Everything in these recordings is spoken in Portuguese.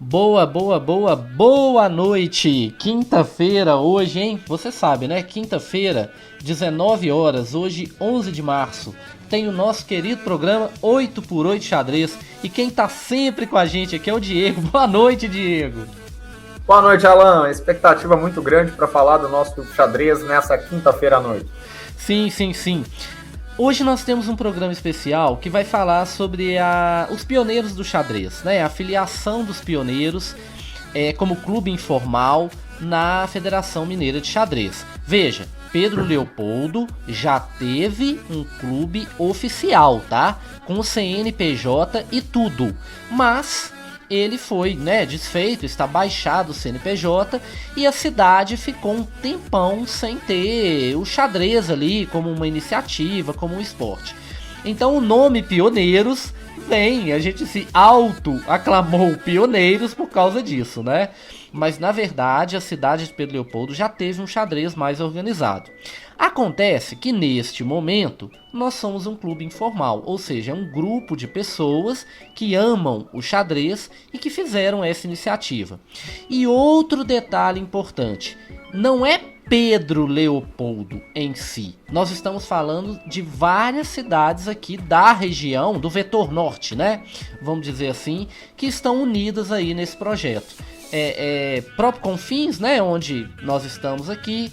Boa noite! Quinta-feira hoje, hein? Você sabe, né? Quinta-feira, 19 horas, hoje 11 de março. Tem o nosso querido programa 8x8 Xadrez. E quem tá sempre com a gente aqui é o Diego. Boa noite, Diego! Boa noite, Alan. Expectativa muito grande para falar do nosso xadrez nessa quinta-feira à noite. Sim. Hoje nós temos um programa especial que vai falar sobre os pioneiros do xadrez, né? A filiação dos pioneiros como clube informal na Federação Mineira de Xadrez. Veja, Pedro Leopoldo já teve um clube oficial, tá? Com o CNPJ e tudo, mas ele foi, desfeito, está baixado o CNPJ e a cidade ficou um tempão sem ter o xadrez ali como uma iniciativa, como um esporte. Então o nome Pioneiros vem, a gente se auto-aclamou Pioneiros por causa disso, né? Mas na verdade a cidade de Pedro Leopoldo já teve um xadrez mais organizado. Acontece que neste momento nós somos um clube informal, ou seja, é um grupo de pessoas que amam o xadrez e que fizeram essa iniciativa. E outro detalhe importante, não é Pedro Leopoldo em si. Nós estamos falando de várias cidades aqui da região, do vetor norte, né? Vamos dizer assim, que estão unidas aí nesse projeto. Próprio Confins, né? Onde nós estamos aqui,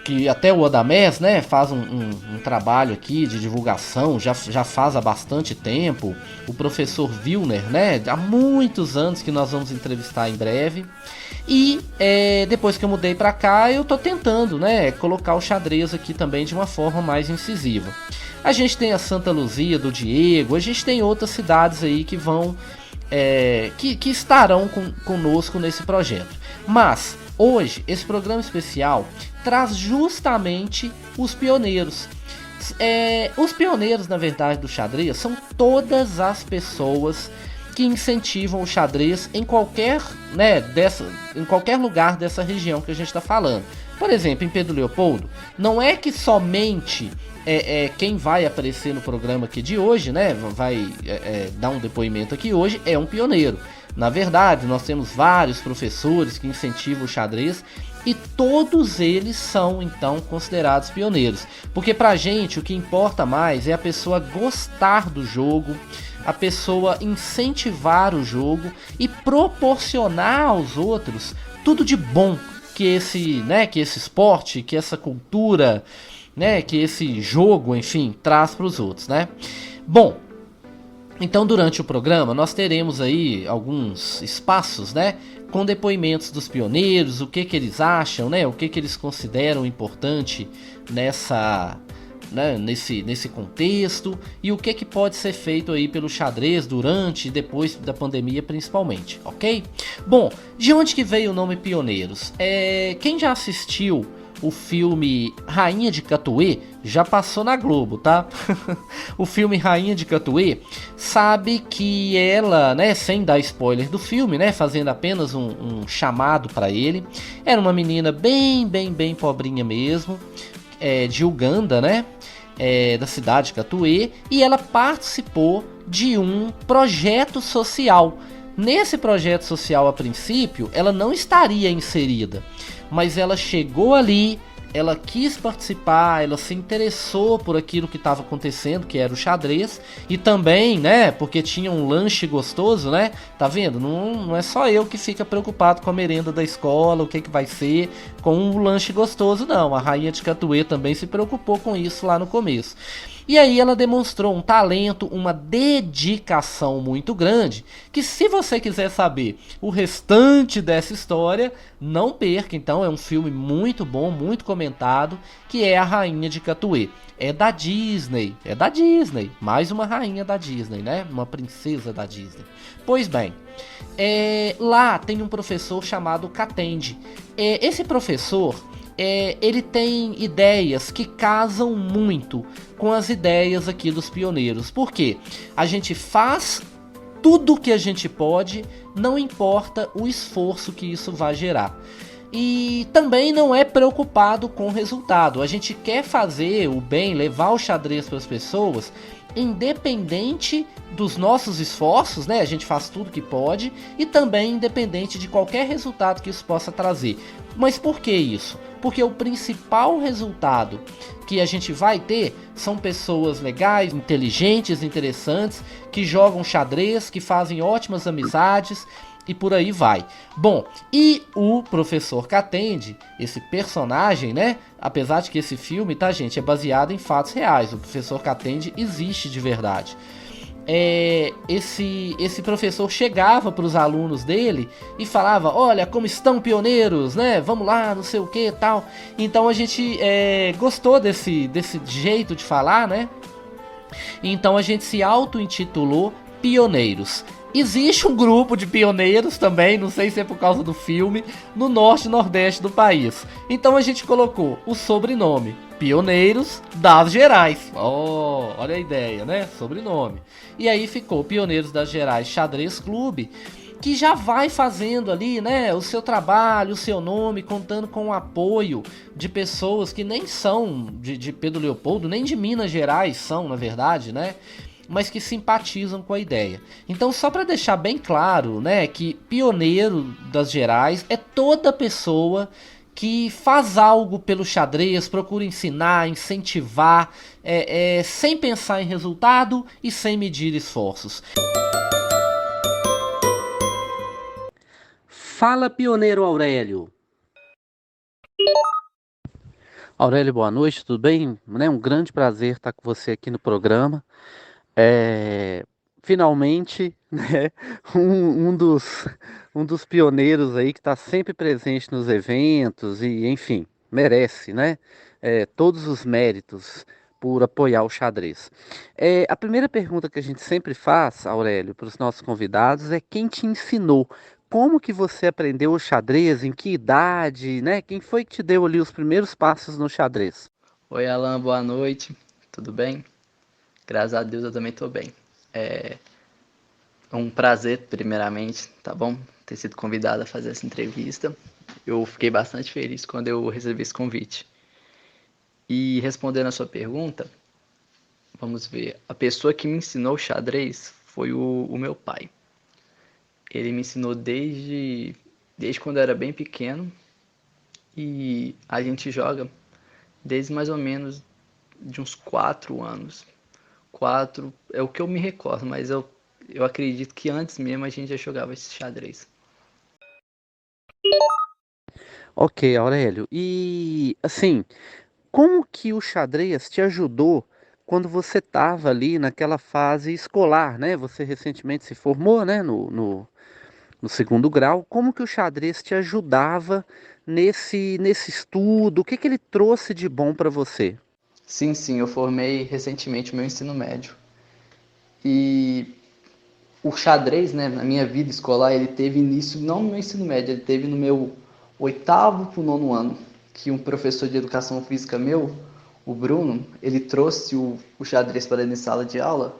que até o Odamés, né, faz um trabalho aqui de divulgação, já faz há bastante tempo. O professor Wilner, né, há muitos anos que nós vamos entrevistar em breve. E depois que eu mudei pra cá, eu tô tentando, né, colocar o xadrez aqui também de uma forma mais incisiva. A gente tem a Santa Luzia do Diego, a gente tem outras cidades aí que vão, que estarão conosco nesse projeto. Mas hoje, esse programa especial traz justamente os pioneiros. Os pioneiros, na verdade, do xadrez são todas as pessoas que incentivam o xadrez em qualquer lugar dessa região que a gente está falando. Por exemplo, em Pedro Leopoldo, não é que somente quem vai aparecer no programa aqui de hoje, né, vai dar um depoimento aqui hoje, é um pioneiro. Na verdade, nós temos vários professores que incentivam o xadrez e todos eles são, então, considerados pioneiros. Porque pra gente o que importa mais é a pessoa gostar do jogo, a pessoa incentivar o jogo e proporcionar aos outros tudo de bom que esse esporte, que essa cultura, né, que esse jogo, enfim, traz para os outros, né? Bom, então durante o programa nós teremos aí alguns espaços, né, com depoimentos dos pioneiros, o que eles acham, né, o que eles consideram importante nesse contexto e o que pode ser feito aí pelo xadrez durante e depois da pandemia principalmente, ok? Bom, de onde que veio o nome Pioneiros? Quem já assistiu o filme Rainha de Catuê, já passou na Globo, tá? O filme Rainha de Catuê, sabe que ela, né, sem dar spoiler do filme, né, fazendo apenas um chamado para ele, era uma menina bem pobrinha mesmo, de Uganda, né, da cidade de Catuê, e ela participou de um projeto social. Nesse projeto social, a princípio, ela não estaria inserida, mas ela chegou ali, ela quis participar, ela se interessou por aquilo que estava acontecendo, que era o xadrez, e também, né, porque tinha um lanche gostoso, né, tá vendo? Não é só eu que fica preocupado com a merenda da escola, o que vai ser com um lanche gostoso, não. A Rainha de Catuê também se preocupou com isso lá no começo. E aí ela demonstrou um talento, uma dedicação muito grande, que se você quiser saber o restante dessa história, não perca, então, é um filme muito bom, muito comentado, que é A Rainha de Catuê. É da Disney, mais uma rainha da Disney, né? Uma princesa da Disney. Pois bem, lá tem um professor chamado Katende. Esse professor, ele tem ideias que casam muito com as ideias aqui dos pioneiros. Por quê? A gente faz tudo o que a gente pode, não importa o esforço que isso vai gerar. e também não é preocupado com o resultado. A gente quer fazer o bem, levar o xadrez para as pessoas, independente dos nossos esforços, né? A gente faz tudo que pode e também independente de qualquer resultado que isso possa trazer. Mas por que isso? Porque o principal resultado que a gente vai ter são pessoas legais, inteligentes, interessantes, que jogam xadrez, que fazem ótimas amizades e por aí vai. Bom, e o professor Katende, esse personagem, né? Apesar de que esse filme, tá, gente, é baseado em fatos reais. O professor Katende existe de verdade. Esse professor chegava para os alunos dele e falava: olha como estão pioneiros, né? Vamos lá, não sei o que tal. Então a gente gostou desse jeito de falar, né? Então a gente se auto-intitulou Pioneiros. Existe um grupo de pioneiros também, não sei se é por causa do filme, no norte e nordeste do país. Então a gente colocou o sobrenome Pioneiros das Gerais. Oh, olha a ideia, né? Sobrenome. E aí ficou Pioneiros das Gerais Xadrez Clube, que já vai fazendo ali, né, o seu trabalho, o seu nome, contando com o apoio de pessoas que nem são de Pedro Leopoldo, nem de Minas Gerais são, na verdade, né? Mas que simpatizam com a ideia. Então, só para deixar bem claro, né, que pioneiro das Gerais é toda pessoa que faz algo pelo xadrez, procura ensinar, incentivar, sem pensar em resultado e sem medir esforços. Fala, pioneiro Aurélio. Aurélio, boa noite, tudo bem? Um grande prazer estar com você aqui no programa. Finalmente, né, um dos pioneiros aí que está sempre presente nos eventos e, enfim, merece, né, todos os méritos por apoiar o xadrez. A primeira pergunta que a gente sempre faz, Aurélio, para os nossos convidados é quem te ensinou? Como que você aprendeu o xadrez? Em que idade, né? Quem foi que te deu ali os primeiros passos no xadrez? Oi, Alan, boa noite. Tudo bem? Graças a Deus eu também tô bem. É um prazer, primeiramente, tá bom? Ter sido convidado a fazer essa entrevista. Eu fiquei bastante feliz quando eu recebi esse convite. E respondendo a sua pergunta, vamos ver. A pessoa que me ensinou xadrez foi o meu pai. Ele me ensinou desde quando eu era bem pequeno. E a gente joga desde mais ou menos de uns 4 anos. 4 é o que eu me recordo, mas eu acredito que antes mesmo a gente já jogava esse xadrez. Ok, Aurélio. E assim, como que o xadrez te ajudou quando você estava ali naquela fase escolar, né? Você recentemente se formou, né, no segundo grau. Como que o xadrez te ajudava nesse estudo? O que que ele trouxe de bom para você? Sim, eu formei recentemente o meu ensino médio. E o xadrez, né, na minha vida escolar, ele teve início não no meu ensino médio, ele teve no meu oitavo para o nono ano, que um professor de educação física meu, o Bruno, ele trouxe o xadrez para dentro de sala de aula.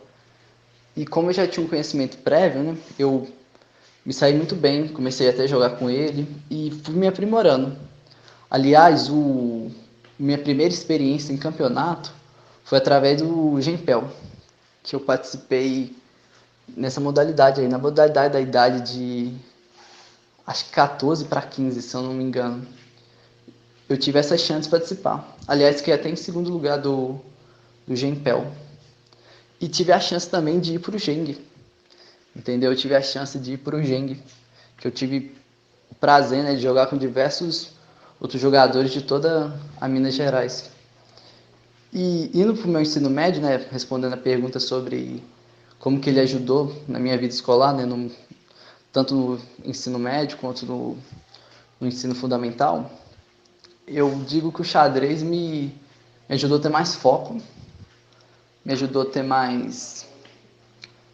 E como eu já tinha um conhecimento prévio, né, eu me saí muito bem, comecei até a jogar com ele e fui me aprimorando. Aliás, minha primeira experiência em campeonato foi através do Gempel, que eu participei nessa modalidade aí, na modalidade da idade de acho que 14 para 15, se eu não me engano. Eu tive essa chance de participar. Aliás, fiquei até em segundo lugar do Gempel. E tive a chance também de ir para o Geng. Entendeu? Eu tive a chance de ir para o Geng. Que eu tive o prazer, né, de jogar com diversos outros jogadores de toda a Minas Gerais. E indo para o meu ensino médio, né, respondendo a pergunta sobre como que ele ajudou na minha vida escolar, né, tanto no ensino médio quanto no ensino fundamental, eu digo que o xadrez me ajudou a ter mais foco, me ajudou a ter mais,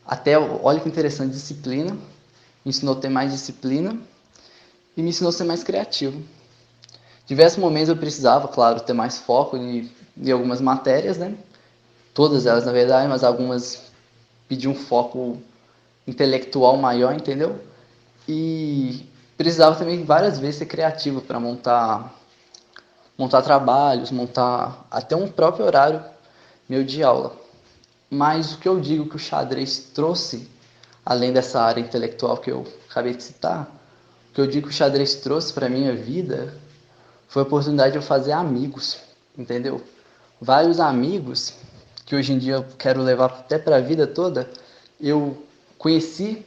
até, olha que interessante, disciplina, me ensinou a ter mais disciplina e me ensinou a ser mais criativo. Diversos momentos eu precisava, claro, ter mais foco em algumas matérias, né? Todas elas, na verdade, mas algumas pediam um foco intelectual maior, entendeu? E precisava também várias vezes ser criativo para montar trabalhos, montar até um próprio horário meu de aula. Mas o que eu digo que o xadrez trouxe, além dessa área intelectual que eu acabei de citar, o que eu digo que o xadrez trouxe para minha vida foi a oportunidade de eu fazer amigos, entendeu? Vários amigos que hoje em dia eu quero levar até para a vida toda, eu conheci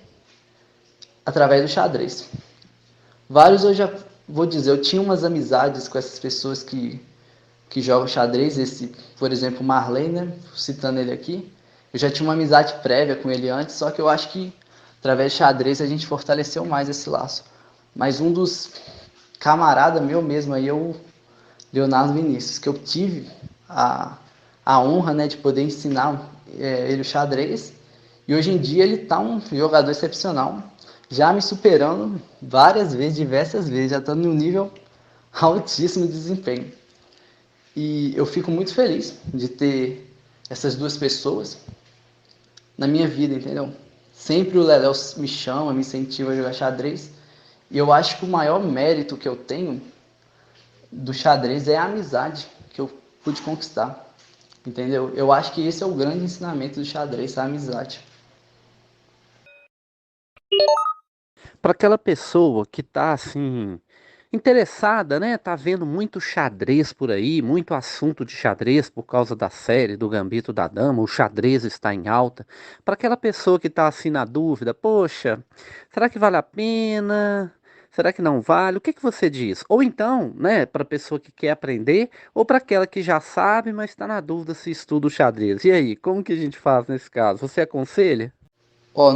através do xadrez. Vários eu já vou dizer, eu tinha umas amizades com essas pessoas que jogam xadrez, esse, por exemplo, o Marley, né? Citando ele aqui. Eu já tinha uma amizade prévia com ele antes, só que eu acho que através do xadrez a gente fortaleceu mais esse laço. Mas um dos camarada meu mesmo aí é o Leonardo Vinícius, que eu tive a honra, né, de poder ensinar ele o xadrez. E hoje em dia ele está um jogador excepcional, já me superando várias vezes, diversas vezes, já está num nível altíssimo de desempenho. E eu fico muito feliz de ter essas duas pessoas na minha vida, entendeu? Sempre o Leléo me chama, me incentiva a jogar xadrez. E eu acho que o maior mérito que eu tenho do xadrez é a amizade que eu pude conquistar, entendeu? Eu acho que esse é o grande ensinamento do xadrez, a amizade. Para aquela pessoa que tá assim interessada, né? Tá vendo muito xadrez por aí, muito assunto de xadrez por causa da série do Gambito da Dama, o xadrez está em alta. Para aquela pessoa que tá assim na dúvida, poxa, será que vale a pena? Será que não vale? O que que você diz? Ou então, né, para a pessoa que quer aprender, ou para aquela que já sabe, mas está na dúvida se estuda o xadrez. E aí, como que a gente faz nesse caso? Você aconselha? Ó,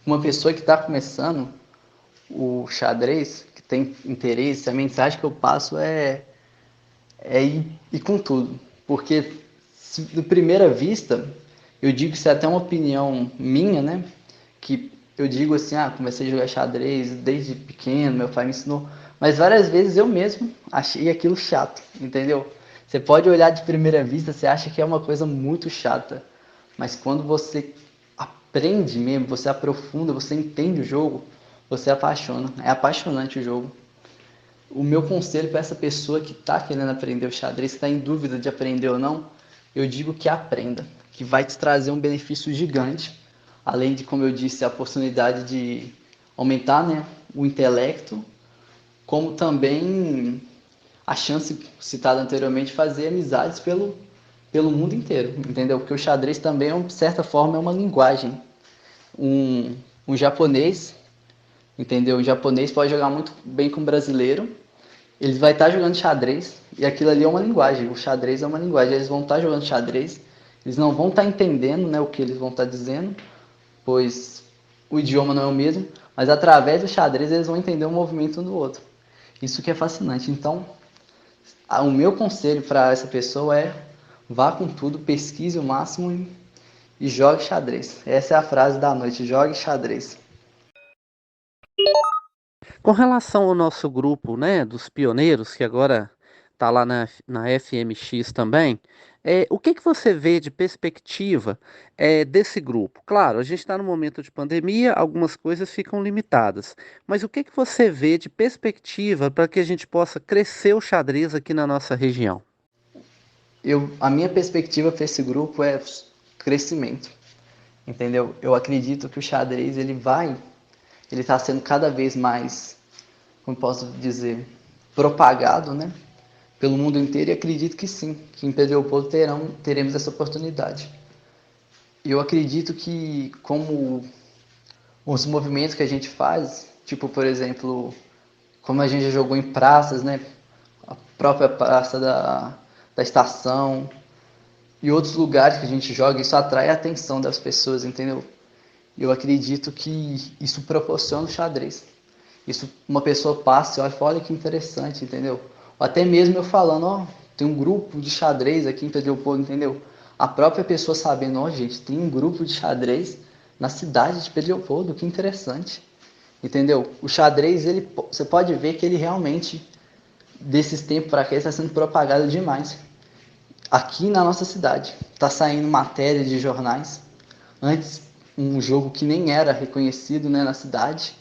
uma pessoa que está começando o xadrez, que tem interesse, a mensagem que eu passo é ir com tudo. Porque, de primeira vista, eu digo que isso é até uma opinião minha, né? Que eu digo assim, comecei a jogar xadrez desde pequeno, meu pai me ensinou. Mas várias vezes eu mesmo achei aquilo chato, entendeu? Você pode olhar de primeira vista, você acha que é uma coisa muito chata. Mas quando você aprende mesmo, você aprofunda, você entende o jogo, você apaixona. É apaixonante o jogo. O meu conselho para essa pessoa que está querendo aprender o xadrez, está em dúvida de aprender ou não, eu digo que aprenda, que vai te trazer um benefício gigante, além de, como eu disse, a oportunidade de aumentar, né, o intelecto, como também a chance citada anteriormente de fazer amizades pelo mundo inteiro, entendeu? Porque o xadrez também, de certa forma, é uma linguagem. Um japonês, entendeu? O japonês pode jogar muito bem com o brasileiro, ele vai estar jogando xadrez, e aquilo ali é uma linguagem, o xadrez é uma linguagem, eles vão estar jogando xadrez, eles não vão estar entendendo, né, o que eles vão estar dizendo, pois o idioma não é o mesmo, mas através do xadrez eles vão entender o movimento um do outro. Isso que é fascinante. Então, o meu conselho para essa pessoa é: vá com tudo, pesquise o máximo e jogue xadrez. Essa é a frase da noite: jogue xadrez. Com relação ao nosso grupo, né, dos pioneiros, que agora está lá na FMX também, o que que você vê de perspectiva desse grupo? Claro, a gente está no momento de pandemia, algumas coisas ficam limitadas, mas o que que você vê de perspectiva para que a gente possa crescer o xadrez aqui na nossa região? A minha perspectiva para esse grupo é crescimento, entendeu? Eu acredito que o xadrez ele está sendo cada vez mais, como posso dizer, propagado, né, pelo mundo inteiro, e acredito que sim, que em Pedro Leopoldo teremos essa oportunidade. Eu acredito que, como os movimentos que a gente faz, tipo, por exemplo, como a gente já jogou em praças, né, a própria praça da estação e outros lugares que a gente joga, isso atrai a atenção das pessoas, entendeu? Eu acredito que isso proporciona o xadrez. Isso, uma pessoa passa e olha, olha que interessante, entendeu? Ou até mesmo eu falando, tem um grupo de xadrez aqui em Pedro Leopoldo, entendeu? A própria pessoa sabendo, gente, tem um grupo de xadrez na cidade de Pedro Leopoldo, que interessante, entendeu? O xadrez, você pode ver que ele realmente, desses tempos para cá, está sendo propagado demais. Aqui na nossa cidade, está saindo matéria de jornais. Antes, um jogo que nem era reconhecido, né, na cidade,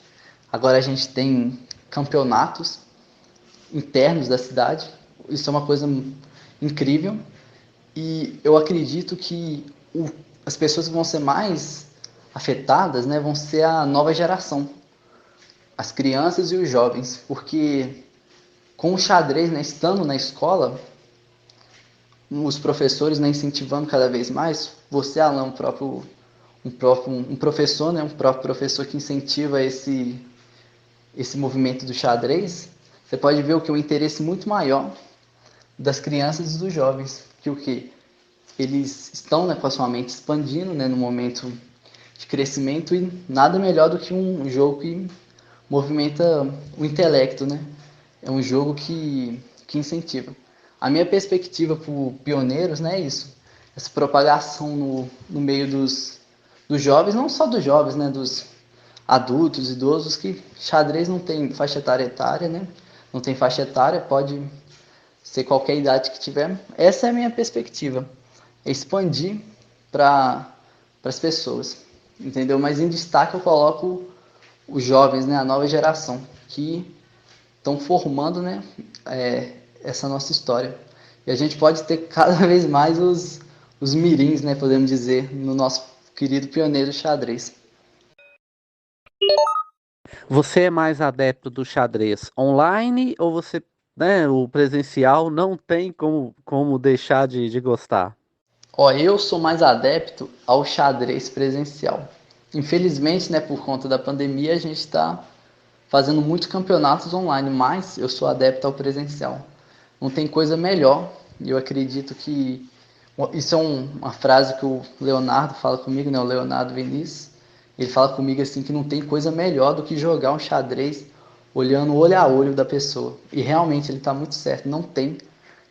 Agora a gente tem campeonatos internos da cidade. Isso é uma coisa incrível. E eu acredito que as pessoas que vão ser mais afetadas, né, vão ser a nova geração, as crianças e os jovens, porque com o xadrez, né, estando na escola, os professores, né, incentivando cada vez mais, você, Alan, um professor, né, um próprio professor que incentiva esse movimento do xadrez, você pode ver o que é um interesse muito maior das crianças e dos jovens, que o que eles estão, né, com a sua mente expandindo, né, no momento de crescimento, e nada melhor do que um jogo que movimenta o intelecto, né? É um jogo que incentiva. A minha perspectiva para pioneiros, né, é isso. Essa propagação no meio dos jovens, não só dos jovens, né, dos adultos, idosos, que xadrez não tem faixa etária, né? Não tem faixa etária, pode ser qualquer idade que tiver. Essa é a minha perspectiva. É expandir para as pessoas, entendeu? Mas em destaque eu coloco os jovens, né, a nova geração, que estão formando, né, essa nossa história. E a gente pode ter cada vez mais os mirins, né, podemos dizer, no nosso querido pioneiro xadrez. Você é mais adepto do xadrez online ou você, né, o presencial não tem como deixar de gostar? Ó, eu sou mais adepto ao xadrez presencial. Infelizmente, né, por conta da pandemia, a gente está fazendo muitos campeonatos online, mas eu sou adepto ao presencial. Não tem coisa melhor, e eu acredito que isso é uma frase que o Leonardo fala comigo, né, o Leonardo Vinícius. Ele fala comigo assim que não tem coisa melhor do que jogar um xadrez olhando olho a olho da pessoa. E realmente ele está muito certo, não tem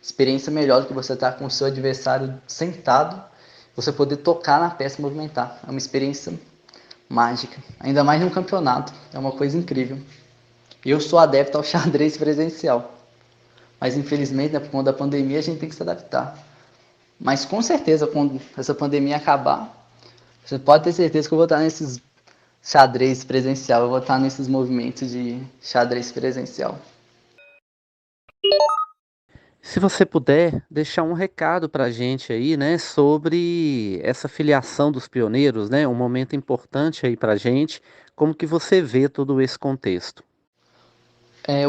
experiência melhor do que você estar com o seu adversário sentado, você poder tocar na peça e movimentar. É uma experiência mágica, ainda mais num campeonato, é uma coisa incrível. Eu sou adepto ao xadrez presencial, mas infelizmente, né, por conta da pandemia, a gente tem que se adaptar. Mas com certeza, quando essa pandemia acabar, você pode ter certeza que eu vou estar nesses xadrez presencial, eu vou estar nesses movimentos de xadrez presencial. Se você puder deixar um recado para a gente aí, né, sobre essa filiação dos pioneiros, né, um momento importante aí para a gente, como que você vê todo esse contexto?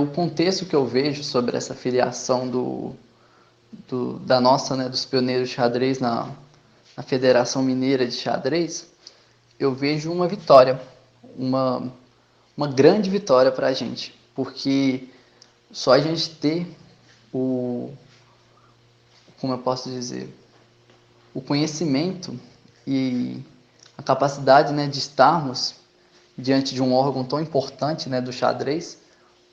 O contexto que eu vejo sobre essa filiação da nossa, né, dos pioneiros de xadrez na Federação Mineira de Xadrez, eu vejo uma vitória, uma, uma grande vitória para a gente, porque só a gente ter o, como eu posso dizer, o conhecimento e a capacidade, né, de estarmos diante de um órgão tão importante, né, do xadrez,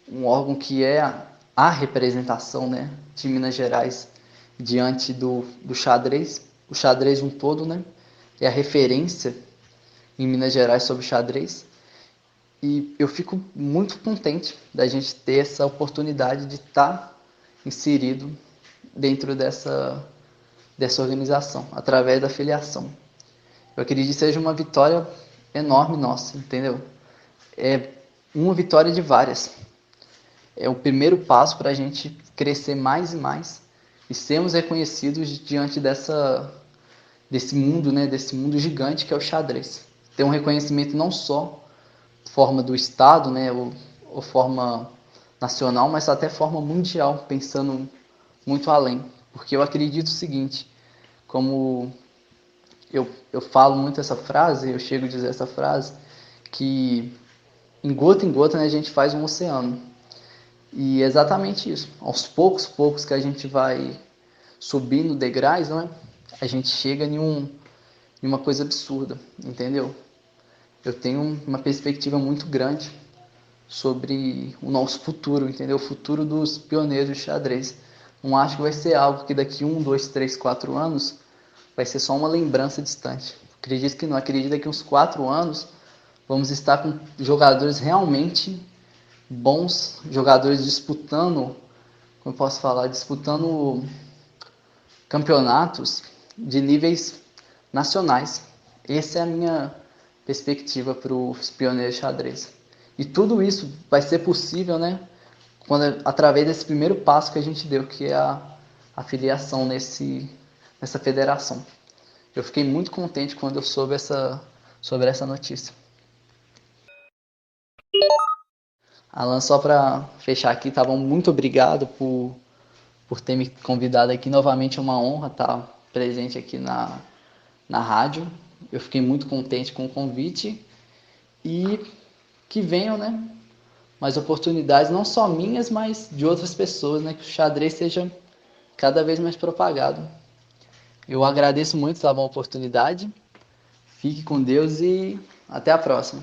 um órgão que é a representação, né, de Minas Gerais diante do xadrez, o xadrez um todo, né, é a referência em Minas Gerais sobre o xadrez. E eu fico muito contente da gente ter essa oportunidade de estar inserido dentro dessa organização, através da filiação. Eu acredito que seja uma vitória enorme nossa, entendeu? É uma vitória de várias. É o primeiro passo para a gente crescer mais e mais e sermos reconhecidos diante desse mundo, né, desse mundo gigante que é o xadrez. Ter um reconhecimento não só forma do Estado, né, ou forma nacional, mas até forma mundial, pensando muito além. Porque eu acredito o seguinte, como eu falo muito essa frase, eu chego a dizer essa frase, que em gota, né, a gente faz um oceano. E é exatamente isso. Aos poucos que a gente vai subindo degraus, não é? A gente chega em uma coisa absurda, entendeu? Eu tenho uma perspectiva muito grande sobre o nosso futuro, entendeu? O futuro dos pioneiros de xadrez. Não acho que vai ser algo que daqui 1, 2, 3, 4 anos vai ser só uma lembrança distante. Acredito que não. Acredito que daqui uns 4 anos vamos estar com jogadores realmente bons, jogadores disputando, como eu posso falar, disputando campeonatos de níveis nacionais. Essa é a minha perspectiva para os pioneiros de xadrez. E tudo isso vai ser possível, né, através desse primeiro passo que a gente deu, que é a filiação nessa federação. Eu fiquei muito contente quando eu soube sobre essa notícia. Alan, só para fechar aqui, tá bom? Muito obrigado por ter me convidado aqui. Novamente é uma honra estar presente aqui na rádio. Eu fiquei muito contente com o convite e que venham, né, mais oportunidades, não só minhas, mas de outras pessoas, né, que o xadrez seja cada vez mais propagado. Eu agradeço muito, tá bom, a oportunidade. Fique com Deus e até a próxima.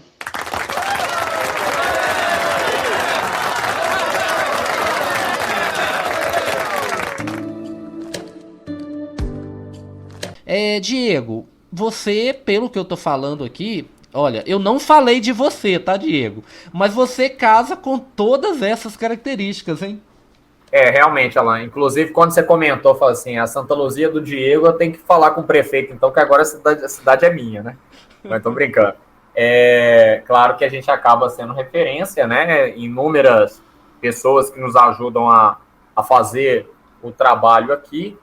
Diego, você, pelo que eu tô falando aqui, olha, eu não falei de você, tá, Diego? Mas você casa com todas essas características, hein? Realmente, Alan. Inclusive, quando você comentou, falou assim, a Santa Luzia do Diego, eu tenho que falar com o prefeito, então, que agora a cidade é minha, né? Mas tô brincando. Claro que a gente acaba sendo referência, né? Inúmeras pessoas que nos ajudam a fazer o trabalho aqui.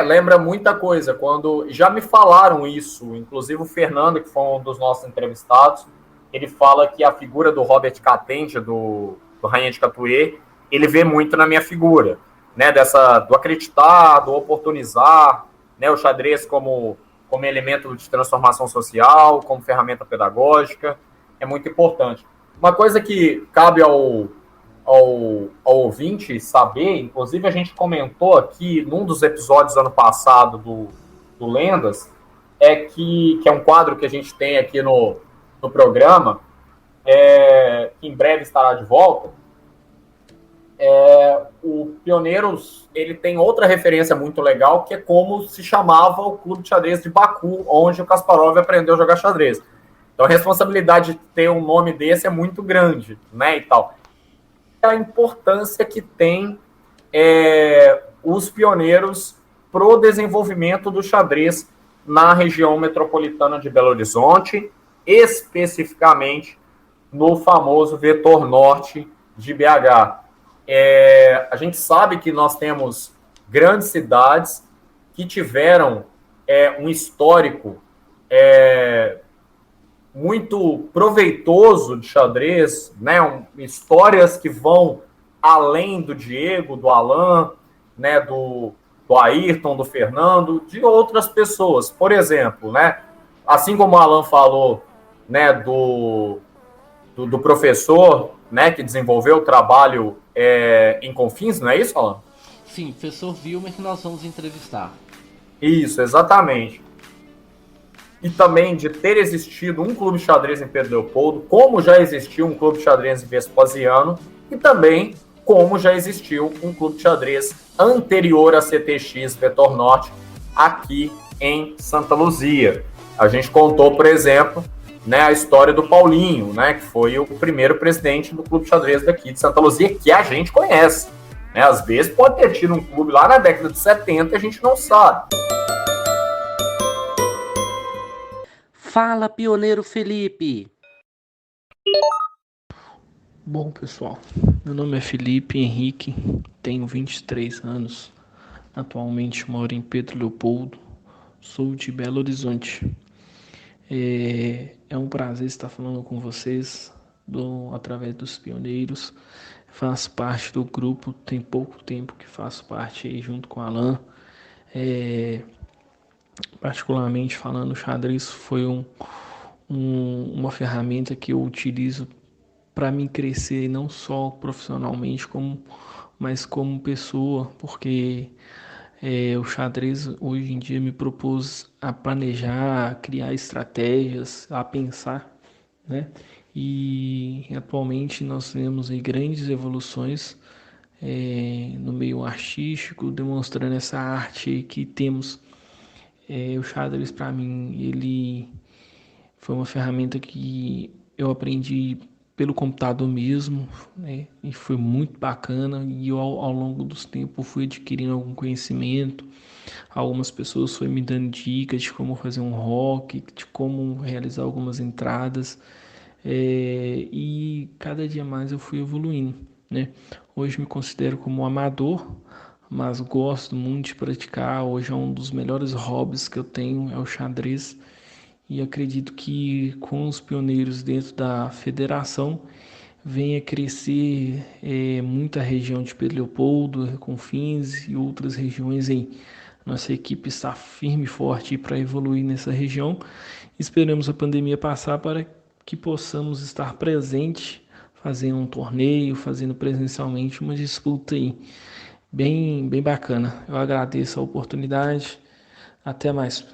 Lembra muita coisa. Quando já me falaram isso, inclusive o Fernando, que foi um dos nossos entrevistados, ele fala que a figura do Robert Catende, do Rainha de Catuê, ele vê muito na minha figura, né? Do acreditar, do oportunizar, né? O xadrez como elemento de transformação social, como ferramenta pedagógica, é muito importante. Uma coisa que cabe ao ouvinte saber, inclusive a gente comentou aqui num dos episódios ano passado do Lendas, que é um quadro que a gente tem aqui no programa, que em breve estará de volta. O Pioneiros, ele tem outra referência muito legal, que é como se chamava o Clube de Xadrez de Baku, onde o Kasparov aprendeu a jogar xadrez. Então a responsabilidade de ter um nome desse é muito grande, né, e tal. A importância que tem os pioneiros pro desenvolvimento do xadrez na região metropolitana de Belo Horizonte, especificamente no famoso vetor norte de BH. A gente sabe que nós temos grandes cidades que tiveram um histórico muito proveitoso de xadrez, né? Histórias que vão além do Diego, do Alan, né? do Ayrton, do Fernando, de outras pessoas. Por exemplo, né? Assim como o Alan falou, né? do professor, né? Que desenvolveu o trabalho em Confins, não é isso, Alan? Sim, professor Wilmer, que nós vamos entrevistar. Isso, exatamente. E também de ter existido um clube de xadrez em Pedro Leopoldo, como já existiu um clube de xadrez em Vespasiano, e também como já existiu um clube de xadrez anterior a CTX Vetor Norte, aqui em Santa Luzia. A gente contou, por exemplo, né, a história do Paulinho, né, que foi o primeiro presidente do clube de xadrez daqui de Santa Luzia, que a gente conhece. Né? Às vezes pode ter tido um clube lá na década de 70 e a gente não sabe. Fala, pioneiro Felipe! Bom, pessoal, meu nome é Felipe Henrique, tenho 23 anos, atualmente moro em Pedro Leopoldo, sou de Belo Horizonte. É um prazer estar falando com vocês através dos pioneiros. Faço parte do grupo, tem pouco tempo que faço parte aí junto com o Alan. Particularmente falando, o xadrez foi uma ferramenta que eu utilizo para me crescer não só profissionalmente, mas como pessoa, porque o xadrez hoje em dia me propôs a planejar, a criar estratégias, a pensar, né? E atualmente nós vemos aí grandes evoluções no meio artístico, demonstrando essa arte que temos. O xadrez, para mim, ele foi uma ferramenta que eu aprendi pelo computador mesmo, né? E foi muito bacana. E eu, ao longo dos tempos, fui adquirindo algum conhecimento. Algumas pessoas foram me dando dicas de como fazer um rock, de como realizar algumas entradas. E cada dia mais eu fui evoluindo, né? Hoje me considero como um amador, mas gosto muito de praticar. Hoje é um dos melhores hobbies que eu tenho, é o xadrez. E acredito que com os pioneiros dentro da federação venha crescer muita região de Pedro Leopoldo, Confins e outras regiões aí. Nossa equipe está firme e forte para evoluir nessa região. Esperamos a pandemia passar para que possamos estar presente, fazendo um torneio, fazendo presencialmente uma disputa aí. Bem bacana. Eu agradeço a oportunidade. Até mais.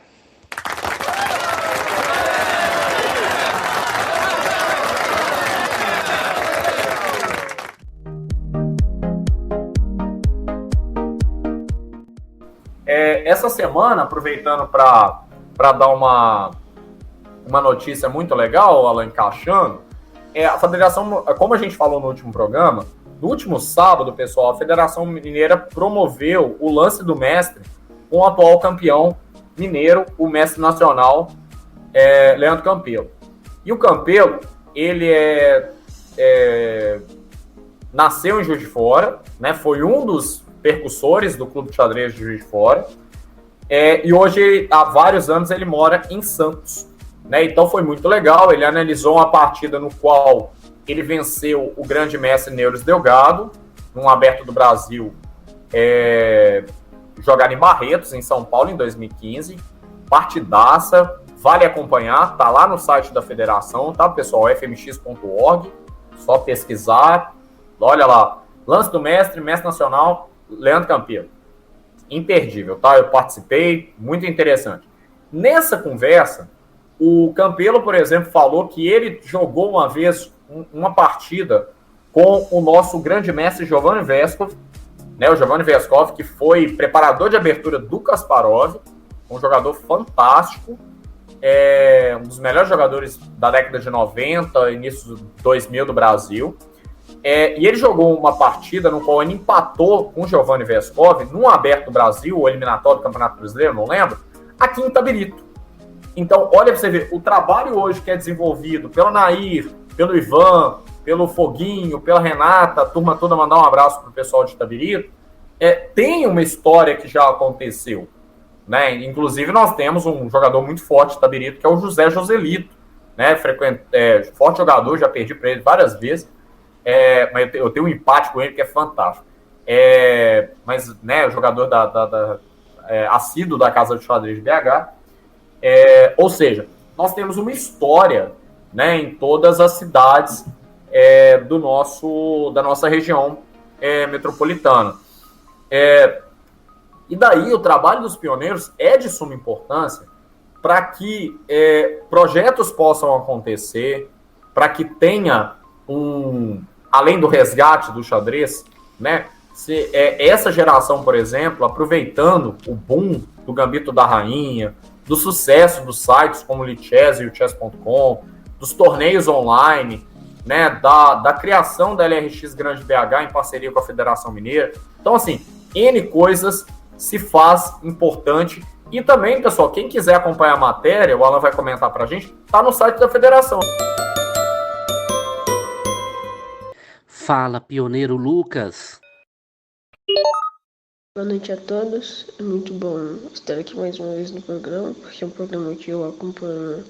Essa semana, aproveitando para dar uma notícia muito legal, Alan, encaixando, a Federação, como a gente falou no último programa, no último sábado, pessoal, a Federação Mineira promoveu o lance do mestre com o atual campeão mineiro, o mestre nacional, Leandro Campelo. E o Campelo, ele nasceu em Juiz de Fora, né, foi um dos percussores do Clube de Xadrez de Juiz de Fora, e hoje, há vários anos, ele mora em Santos, né? Então foi muito legal. Ele analisou uma partida no qual ele venceu o grande mestre Neuros Delgado, num Aberto do Brasil, jogado em Barretos, em São Paulo, em 2015. Partidaça, vale acompanhar, tá lá no site da federação, tá, pessoal? fmx.org, só pesquisar. Olha lá, lance do mestre nacional, Leandro Campelo. Imperdível, tá? Eu participei, muito interessante. Nessa conversa, o Campelo, por exemplo, falou que ele jogou uma vez uma partida com o nosso grande mestre Giovanni Veskov, né? O Giovanni Veskov, que foi preparador de abertura do Kasparov, um jogador fantástico, um dos melhores jogadores da década de 90, início de 2000 do Brasil. E ele jogou uma partida no qual ele empatou com o Giovanni Veskov num Aberto do Brasil, o eliminatório do Campeonato Brasileiro, não lembro, aqui em Itabirito. Então, olha para você ver, o trabalho hoje que é desenvolvido pelo Nair, pelo Ivan, pelo Foguinho, pela Renata, a turma toda, mandar um abraço pro pessoal de Itabirito, tem uma história que já aconteceu, né? Inclusive, nós temos um jogador muito forte de Itabirito, que é o José Joselito, né? Forte jogador, já perdi para ele várias vezes, mas eu tenho um empate com ele que é fantástico. Mas, né, o jogador assíduo da Casa de Xadrez de BH. Ou seja, nós temos uma história, né, em todas as cidades da nossa região metropolitana. E daí o trabalho dos pioneiros é de suma importância para que projetos possam acontecer, para que tenha além do resgate do xadrez, né, essa geração, por exemplo, aproveitando o boom do Gambito da Rainha, do sucesso dos sites como o Lichess e o Chess.com, dos torneios online, né, da criação da LRX Grande BH em parceria com a Federação Mineira. Então, assim, N coisas se faz importante. E também, pessoal, quem quiser acompanhar a matéria, o Alan vai comentar pra gente, tá no site da Federação. Fala, pioneiro Lucas. Boa noite a todos, é muito bom estar aqui mais uma vez no programa, porque é um programa que eu acompanho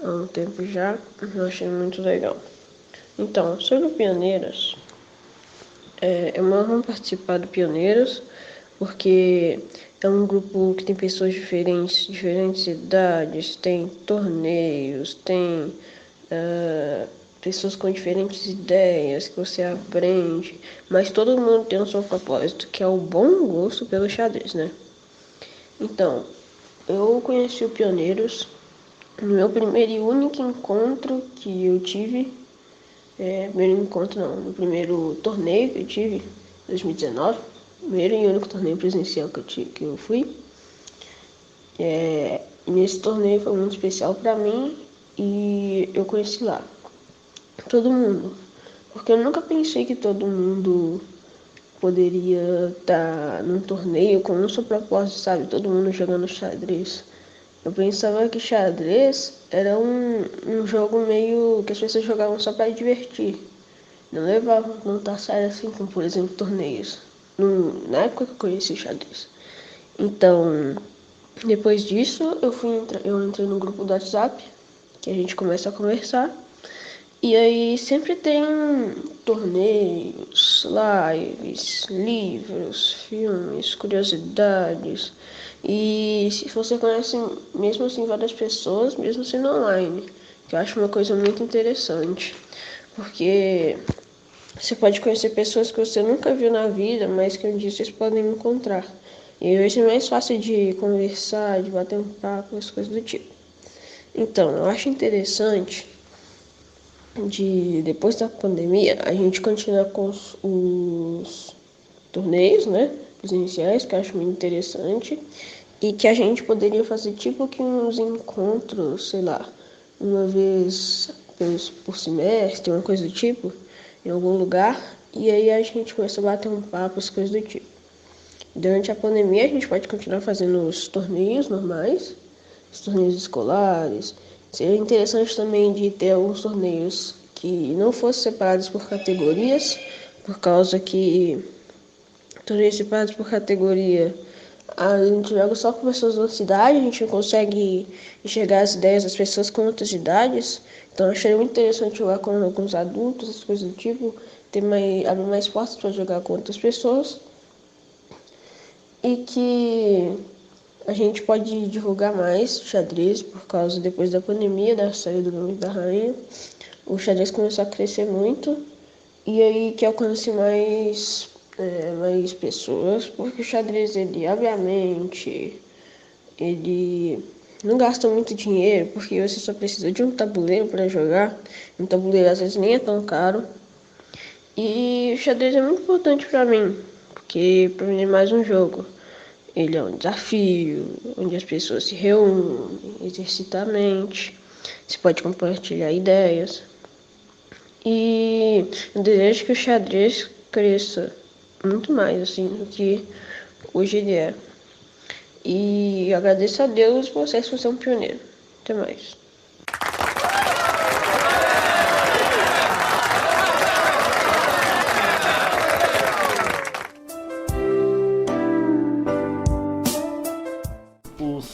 há um tempo já, eu achei muito legal. Então, sobre o Pioneiros, é uma honra participar do Pioneiros, porque é um grupo que tem pessoas diferentes idades, tem torneios, tem pessoas com diferentes ideias que você aprende, mas todo mundo tem o seu propósito, que é o bom gosto pelo xadrez, né? Então, eu conheci o Pioneiros no meu primeiro e único encontro que eu tive, no primeiro torneio que eu tive, em 2019, primeiro e único torneio presencial que eu fui. Nesse torneio foi muito especial para mim e eu conheci lá todo mundo. Porque eu nunca pensei que todo mundo poderia estar num torneio com um só propósito, sabe? Todo mundo jogando xadrez. Eu pensava que xadrez era um jogo meio que as pessoas jogavam só para divertir. Não levavam tanto a sério assim, como por exemplo torneios. Na época que eu conheci xadrez. Então, depois disso, eu entrei no grupo do WhatsApp, que a gente começa a conversar. E aí sempre tem torneios, lives, livros, filmes, curiosidades. E se você conhece mesmo assim várias pessoas, mesmo sendo online, que eu acho uma coisa muito interessante. Porque você pode conhecer pessoas que você nunca viu na vida, mas que um dia vocês podem encontrar. E hoje é mais fácil de conversar, de bater um papo, as coisas do tipo. Então, eu acho interessante depois da pandemia, a gente continuar com os torneios, né, presenciais, que eu acho muito interessante, e que a gente poderia fazer tipo que uns encontros, sei lá, uma vez por semestre, uma coisa do tipo, em algum lugar, e aí a gente começa a bater um papo, as coisas do tipo. Durante a pandemia, a gente pode continuar fazendo os torneios normais, os torneios escolares. Seria interessante também de ter alguns torneios que não fossem separados por categorias, por causa que torneios separados por categoria, a gente joga só com pessoas da cidade, a gente não consegue enxergar as ideias das pessoas com outras idades. Então eu achei muito interessante jogar com alguns adultos, essas coisas do tipo, abrir mais portas para jogar com outras pessoas. E que a gente pode divulgar mais xadrez, por causa depois da pandemia, da saída do nome da rainha, o xadrez começou a crescer muito, e aí que alcance mais pessoas, porque o xadrez, ele obviamente, ele não gasta muito dinheiro, porque você só precisa de um tabuleiro para jogar, um tabuleiro às vezes nem é tão caro, e o xadrez é muito importante para mim, porque para mim é mais um jogo. Ele é um desafio, onde as pessoas se reúnem, exercitam a mente, se pode compartilhar ideias. E eu desejo que o xadrez cresça muito mais assim do que hoje ele é. E agradeço a Deus por vocês por ser um pioneiro. Até mais.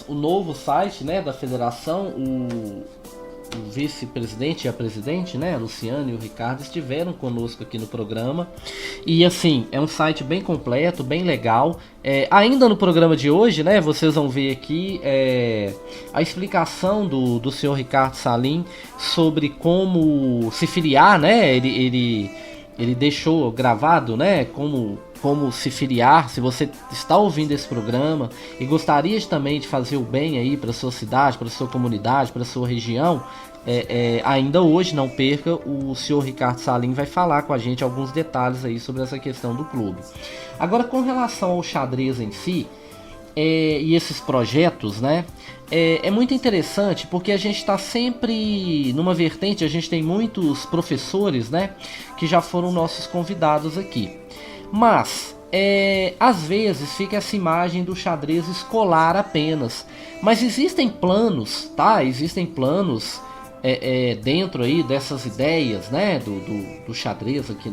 O novo site, né, da federação, o vice-presidente e a presidente, né, a Luciana e o Ricardo, estiveram conosco aqui no programa. E assim, é um site bem completo, bem legal. Ainda no programa de hoje, né, vocês vão ver aqui a explicação do senhor Ricardo Salim sobre como se filiar, né? Ele deixou gravado, né, como se filiar. Se você está ouvindo esse programa e gostaria também de fazer o bem aí para sua cidade, para sua comunidade, para sua região, ainda hoje, não perca, o senhor Ricardo Salim vai falar com a gente alguns detalhes aí sobre essa questão do clube. Agora, com relação ao xadrez em si, e esses projetos, né, é muito interessante porque a gente está sempre numa vertente. A gente tem muitos professores, né, que já foram nossos convidados aqui. Mas, às vezes fica essa imagem do xadrez escolar apenas. Mas existem planos, tá? Existem planos dentro aí dessas ideias, né, do xadrez aqui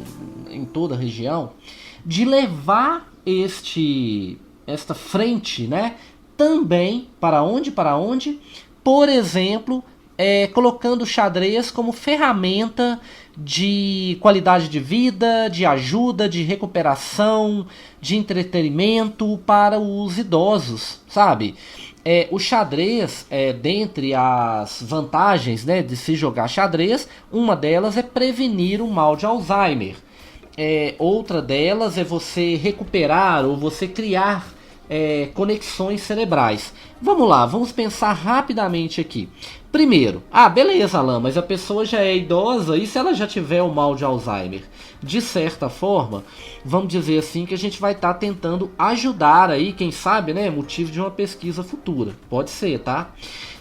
em toda a região, de levar esta frente, né, também para onde? Por exemplo, colocando o xadrez como ferramenta de qualidade de vida, de ajuda, de recuperação, de entretenimento para os idosos, sabe? O xadrez, dentre as vantagens, né, de se jogar xadrez, uma delas é prevenir o mal de Alzheimer. Outra delas é você recuperar ou você criar conexões cerebrais. Vamos lá, vamos pensar rapidamente aqui. Primeiro, beleza, Alain, mas a pessoa já é idosa, e se ela já tiver o mal de Alzheimer? De certa forma, vamos dizer assim, que a gente vai estar tentando ajudar aí, quem sabe, né, motivo de uma pesquisa futura. Pode ser, tá?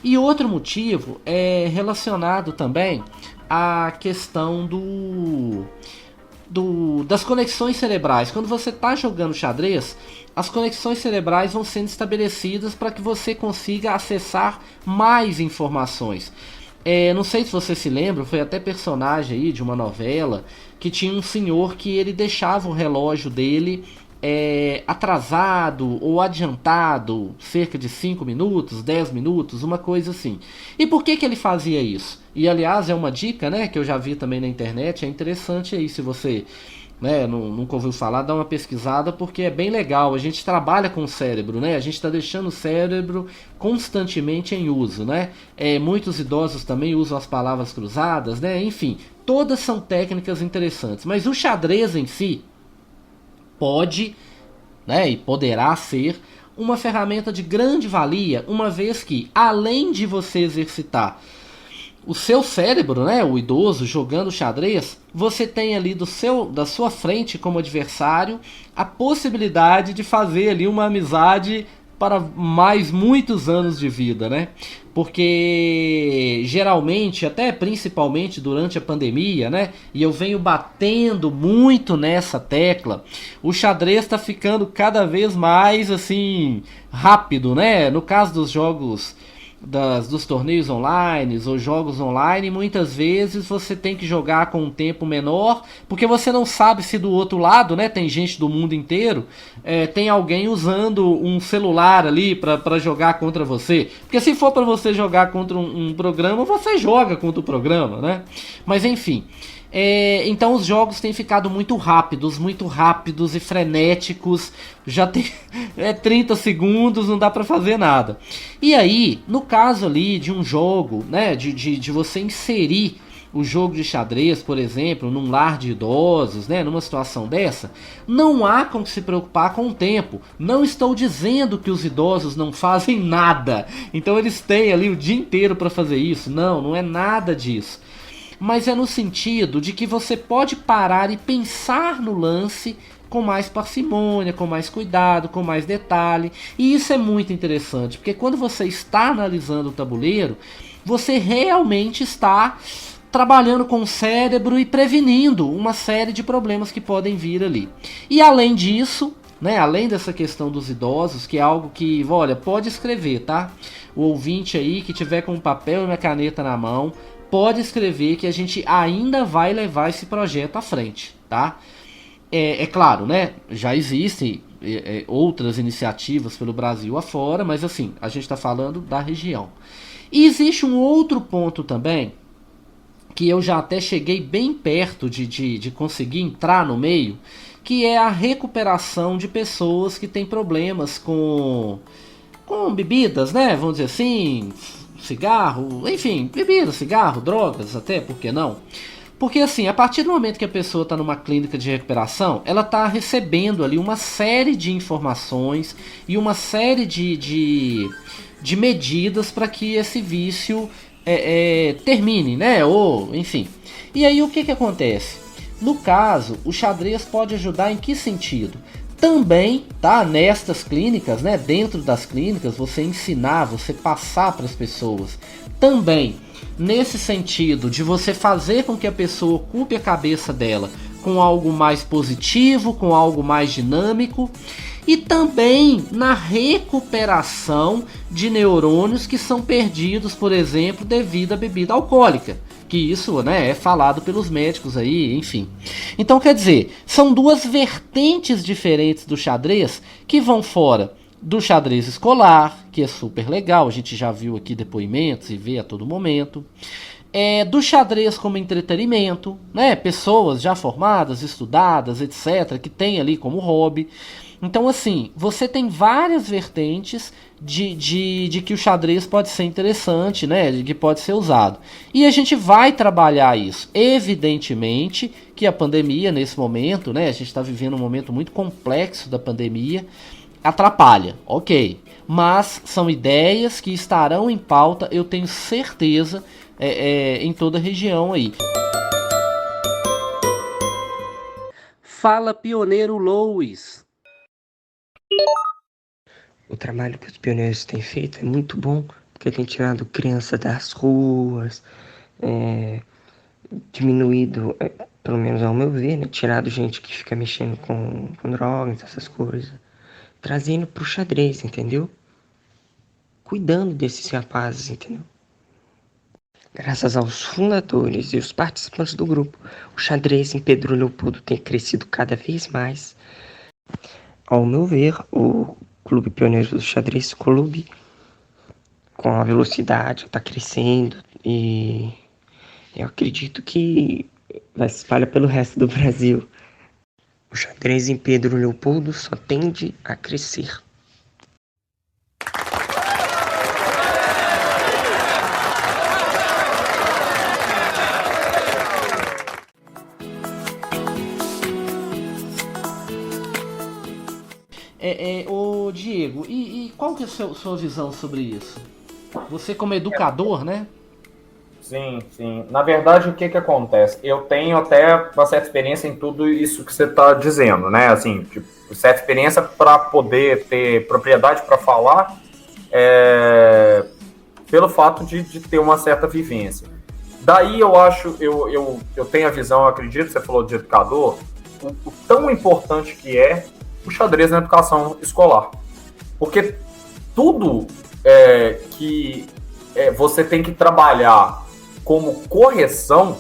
E outro motivo é relacionado também a questão das conexões cerebrais. Quando você está jogando xadrez, as conexões cerebrais vão sendo estabelecidas para que você consiga acessar mais informações. Não sei se você se lembra, foi até personagem aí de uma novela que tinha um senhor que ele deixava o relógio dele atrasado ou adiantado cerca de 5 minutos, 10 minutos, uma coisa assim. E por que ele fazia isso? E aliás é uma dica, né, que eu já vi também na internet, é interessante aí se você, né, nunca ouviu falar, dá uma pesquisada porque é bem legal. A gente trabalha com o cérebro, né? A gente está deixando o cérebro constantemente em uso, né? Muitos idosos também usam as palavras cruzadas, né? Enfim, todas são técnicas interessantes. Mas o xadrez em si pode, né, e poderá ser uma ferramenta de grande valia, uma vez que, além de você exercitar o seu cérebro, né, o idoso jogando xadrez, você tem ali da sua frente como adversário a possibilidade de fazer ali uma amizade para mais muitos anos de vida, né? Porque geralmente, até principalmente durante a pandemia, né? E eu venho batendo muito nessa tecla, o xadrez está ficando cada vez mais assim rápido, né? No caso dos jogos dos torneios online ou jogos online, muitas vezes você tem que jogar com um tempo menor, porque você não sabe se do outro lado, né, tem gente do mundo inteiro, tem alguém usando um celular ali para jogar contra você. Porque se for para você jogar contra um programa, você joga contra o programa, né? Mas enfim. Então os jogos têm ficado muito rápidos e frenéticos. Já tem 30 segundos, não dá pra fazer nada. E aí, no caso ali de um jogo, né, de você inserir o jogo de xadrez, por exemplo, num lar de idosos, né, numa situação dessa, não há com que se preocupar com o tempo. Não estou dizendo que os idosos não fazem nada, então eles têm ali o dia inteiro para fazer isso. Não é nada disso. Mas é no sentido de que você pode parar e pensar no lance com mais parcimônia, com mais cuidado, com mais detalhe. E isso é muito interessante, porque quando você está analisando o tabuleiro, você realmente está trabalhando com o cérebro e prevenindo uma série de problemas que podem vir ali. E além disso, né, além dessa questão dos idosos, que é algo que, olha, pode escrever, tá? O ouvinte aí que tiver com um papel e uma caneta na mão, pode escrever que a gente ainda vai levar esse projeto à frente, tá? É claro, né? Já existem outras iniciativas pelo Brasil afora, mas assim, a gente está falando da região. E existe um outro ponto também, que eu já até cheguei bem perto de conseguir entrar no meio, que é a recuperação de pessoas que têm problemas com bebidas, né? Vamos dizer assim, cigarro, enfim, bebida, cigarro, drogas, até, por que não? Porque assim, a partir do momento que a pessoa está numa clínica de recuperação, ela está recebendo ali uma série de informações e uma série de medidas para que esse vício termine, né? Ou, enfim. E aí o que acontece? No caso, o xadrez pode ajudar em que sentido? Também, tá, nestas clínicas, né, dentro das clínicas, você ensinar, você passar para as pessoas. Também, nesse sentido de você fazer com que a pessoa ocupe a cabeça dela com algo mais positivo, com algo mais dinâmico. E também na recuperação de neurônios que são perdidos, por exemplo, devido à bebida alcoólica. Que isso, né, é falado pelos médicos aí, enfim. Então, quer dizer, são duas vertentes diferentes do xadrez que vão fora do xadrez escolar, que é super legal, a gente já viu aqui depoimentos e vê a todo momento. Do xadrez como entretenimento, né, pessoas já formadas, estudadas, etc., que tem ali como hobby. Então, assim, você tem várias vertentes de que o xadrez pode ser interessante, né? De que pode ser usado. E a gente vai trabalhar isso. Evidentemente que a pandemia, nesse momento, né? A gente está vivendo um momento muito complexo da pandemia, atrapalha, ok. Mas são ideias que estarão em pauta, eu tenho certeza, em toda a região aí. Fala, pioneiro Louis. O trabalho que os pioneiros têm feito é muito bom, porque tem tirado criança das ruas, diminuído, pelo menos ao meu ver, né? Tirado gente que fica mexendo com drogas, essas coisas. Trazendo pro xadrez, entendeu? Cuidando desses rapazes, entendeu? Graças aos fundadores e os participantes do grupo, o xadrez em Pedro Leopoldo tem crescido cada vez mais. Ao meu ver, o Clube Pioneiros do Xadrez Clube, com a velocidade, está crescendo e eu acredito que vai se espalhar pelo resto do Brasil. O xadrez em Pedro Leopoldo só tende a crescer. Ô Diego, e qual que é a sua visão sobre isso? Você como educador, né? Sim, sim. Na verdade, o que acontece? Eu tenho até uma certa experiência em tudo isso que você está dizendo, né? Assim, tipo, certa experiência para poder ter propriedade para falar, pelo fato de ter uma certa vivência. Daí eu acho, eu tenho a visão, eu acredito, você falou de educador, o tão importante que é o xadrez na educação escolar. Porque tudo que você tem que trabalhar como correção,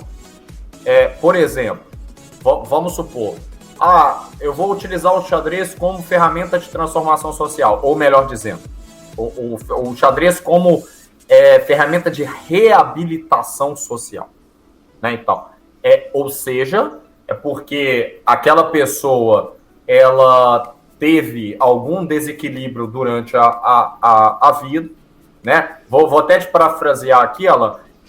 por exemplo, vamos supor, eu vou utilizar o xadrez como ferramenta de transformação social, ou melhor dizendo, o xadrez como ferramenta de reabilitação social, né? Então, ou seja, é porque aquela pessoa ela teve algum desequilíbrio durante a vida, né? Vou até te parafrasear aqui,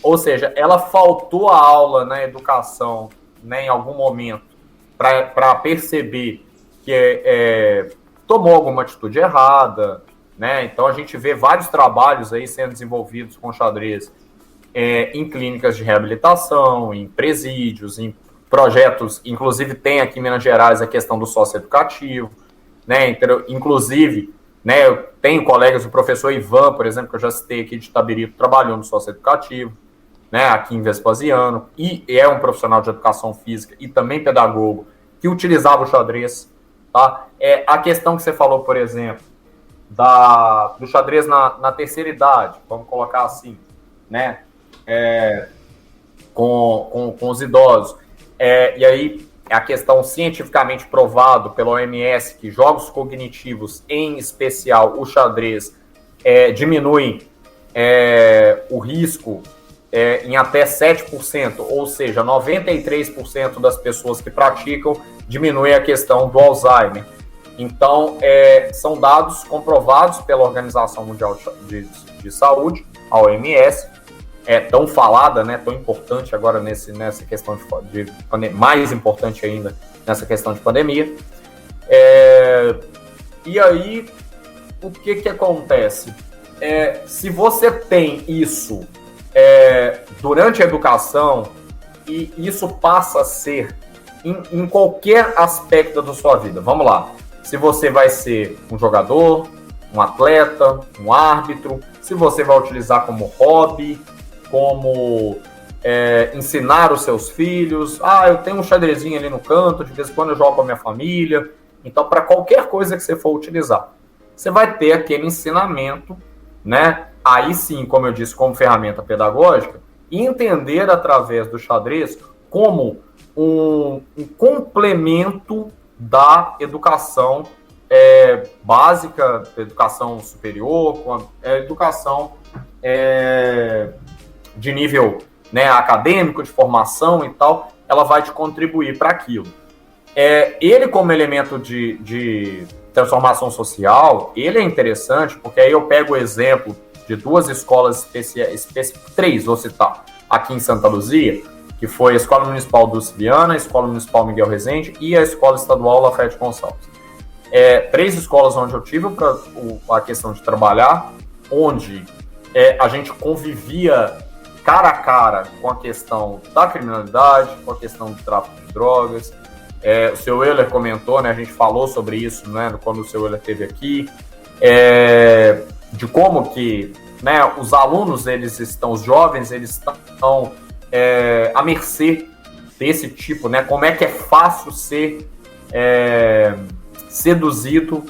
ou seja, ela faltou a aula na educação, né, em algum momento, para perceber que tomou alguma atitude errada, né? Então a gente vê vários trabalhos aí sendo desenvolvidos com xadrez em clínicas de reabilitação, em presídios, em projetos, inclusive tem aqui em Minas Gerais a questão do socioeducativo, né? Inclusive, né, eu tenho colegas, o professor Ivan, por exemplo, que eu já citei aqui de Itabirito, trabalhou no socioeducativo, né, aqui em Vespasiano, e é um profissional de educação física e também pedagogo, que utilizava o xadrez, tá? A questão que você falou, por exemplo, do xadrez na terceira idade, vamos colocar assim, né, com os idosos, e aí a questão cientificamente provado pela OMS que jogos cognitivos, em especial o xadrez, diminuem o risco em até 7%, ou seja, 93% das pessoas que praticam diminuem a questão do Alzheimer. Então, são dados comprovados pela Organização Mundial de Saúde, a OMS, tão falada, né, tão importante agora nessa questão de pandemia, mais importante ainda nessa questão de pandemia. E aí, o que acontece? Se você tem isso durante a educação, e isso passa a ser em qualquer aspecto da sua vida, vamos lá, se você vai ser um jogador, um atleta, um árbitro, se você vai utilizar como hobby, como ensinar os seus filhos, eu tenho um xadrezinho ali no canto, de vez em quando eu jogo com a minha família. Então, para qualquer coisa que você for utilizar, você vai ter aquele ensinamento, né? Aí sim, como eu disse, como ferramenta pedagógica, e entender através do xadrez como um complemento da educação básica, educação superior, com a educação de nível, né, acadêmico, de formação e tal, ela vai te contribuir para aquilo. Ele, como elemento de transformação social, ele é interessante, porque aí eu pego o exemplo de duas escolas especiais, três, vou citar, aqui em Santa Luzia, que foi a Escola Municipal Dulce Viana, a Escola Municipal Miguel Rezende e a Escola Estadual Lafayette Gonçalves. Três escolas onde eu tive a questão de trabalhar, onde a gente convivia cara a cara com a questão da criminalidade, com a questão do tráfico de drogas. O seu Euler comentou, né, a gente falou sobre isso, né, quando o seu Euler esteve aqui, de como que, né, os alunos, os jovens, eles estão à mercê desse tipo, né? Como é que é fácil ser seduzido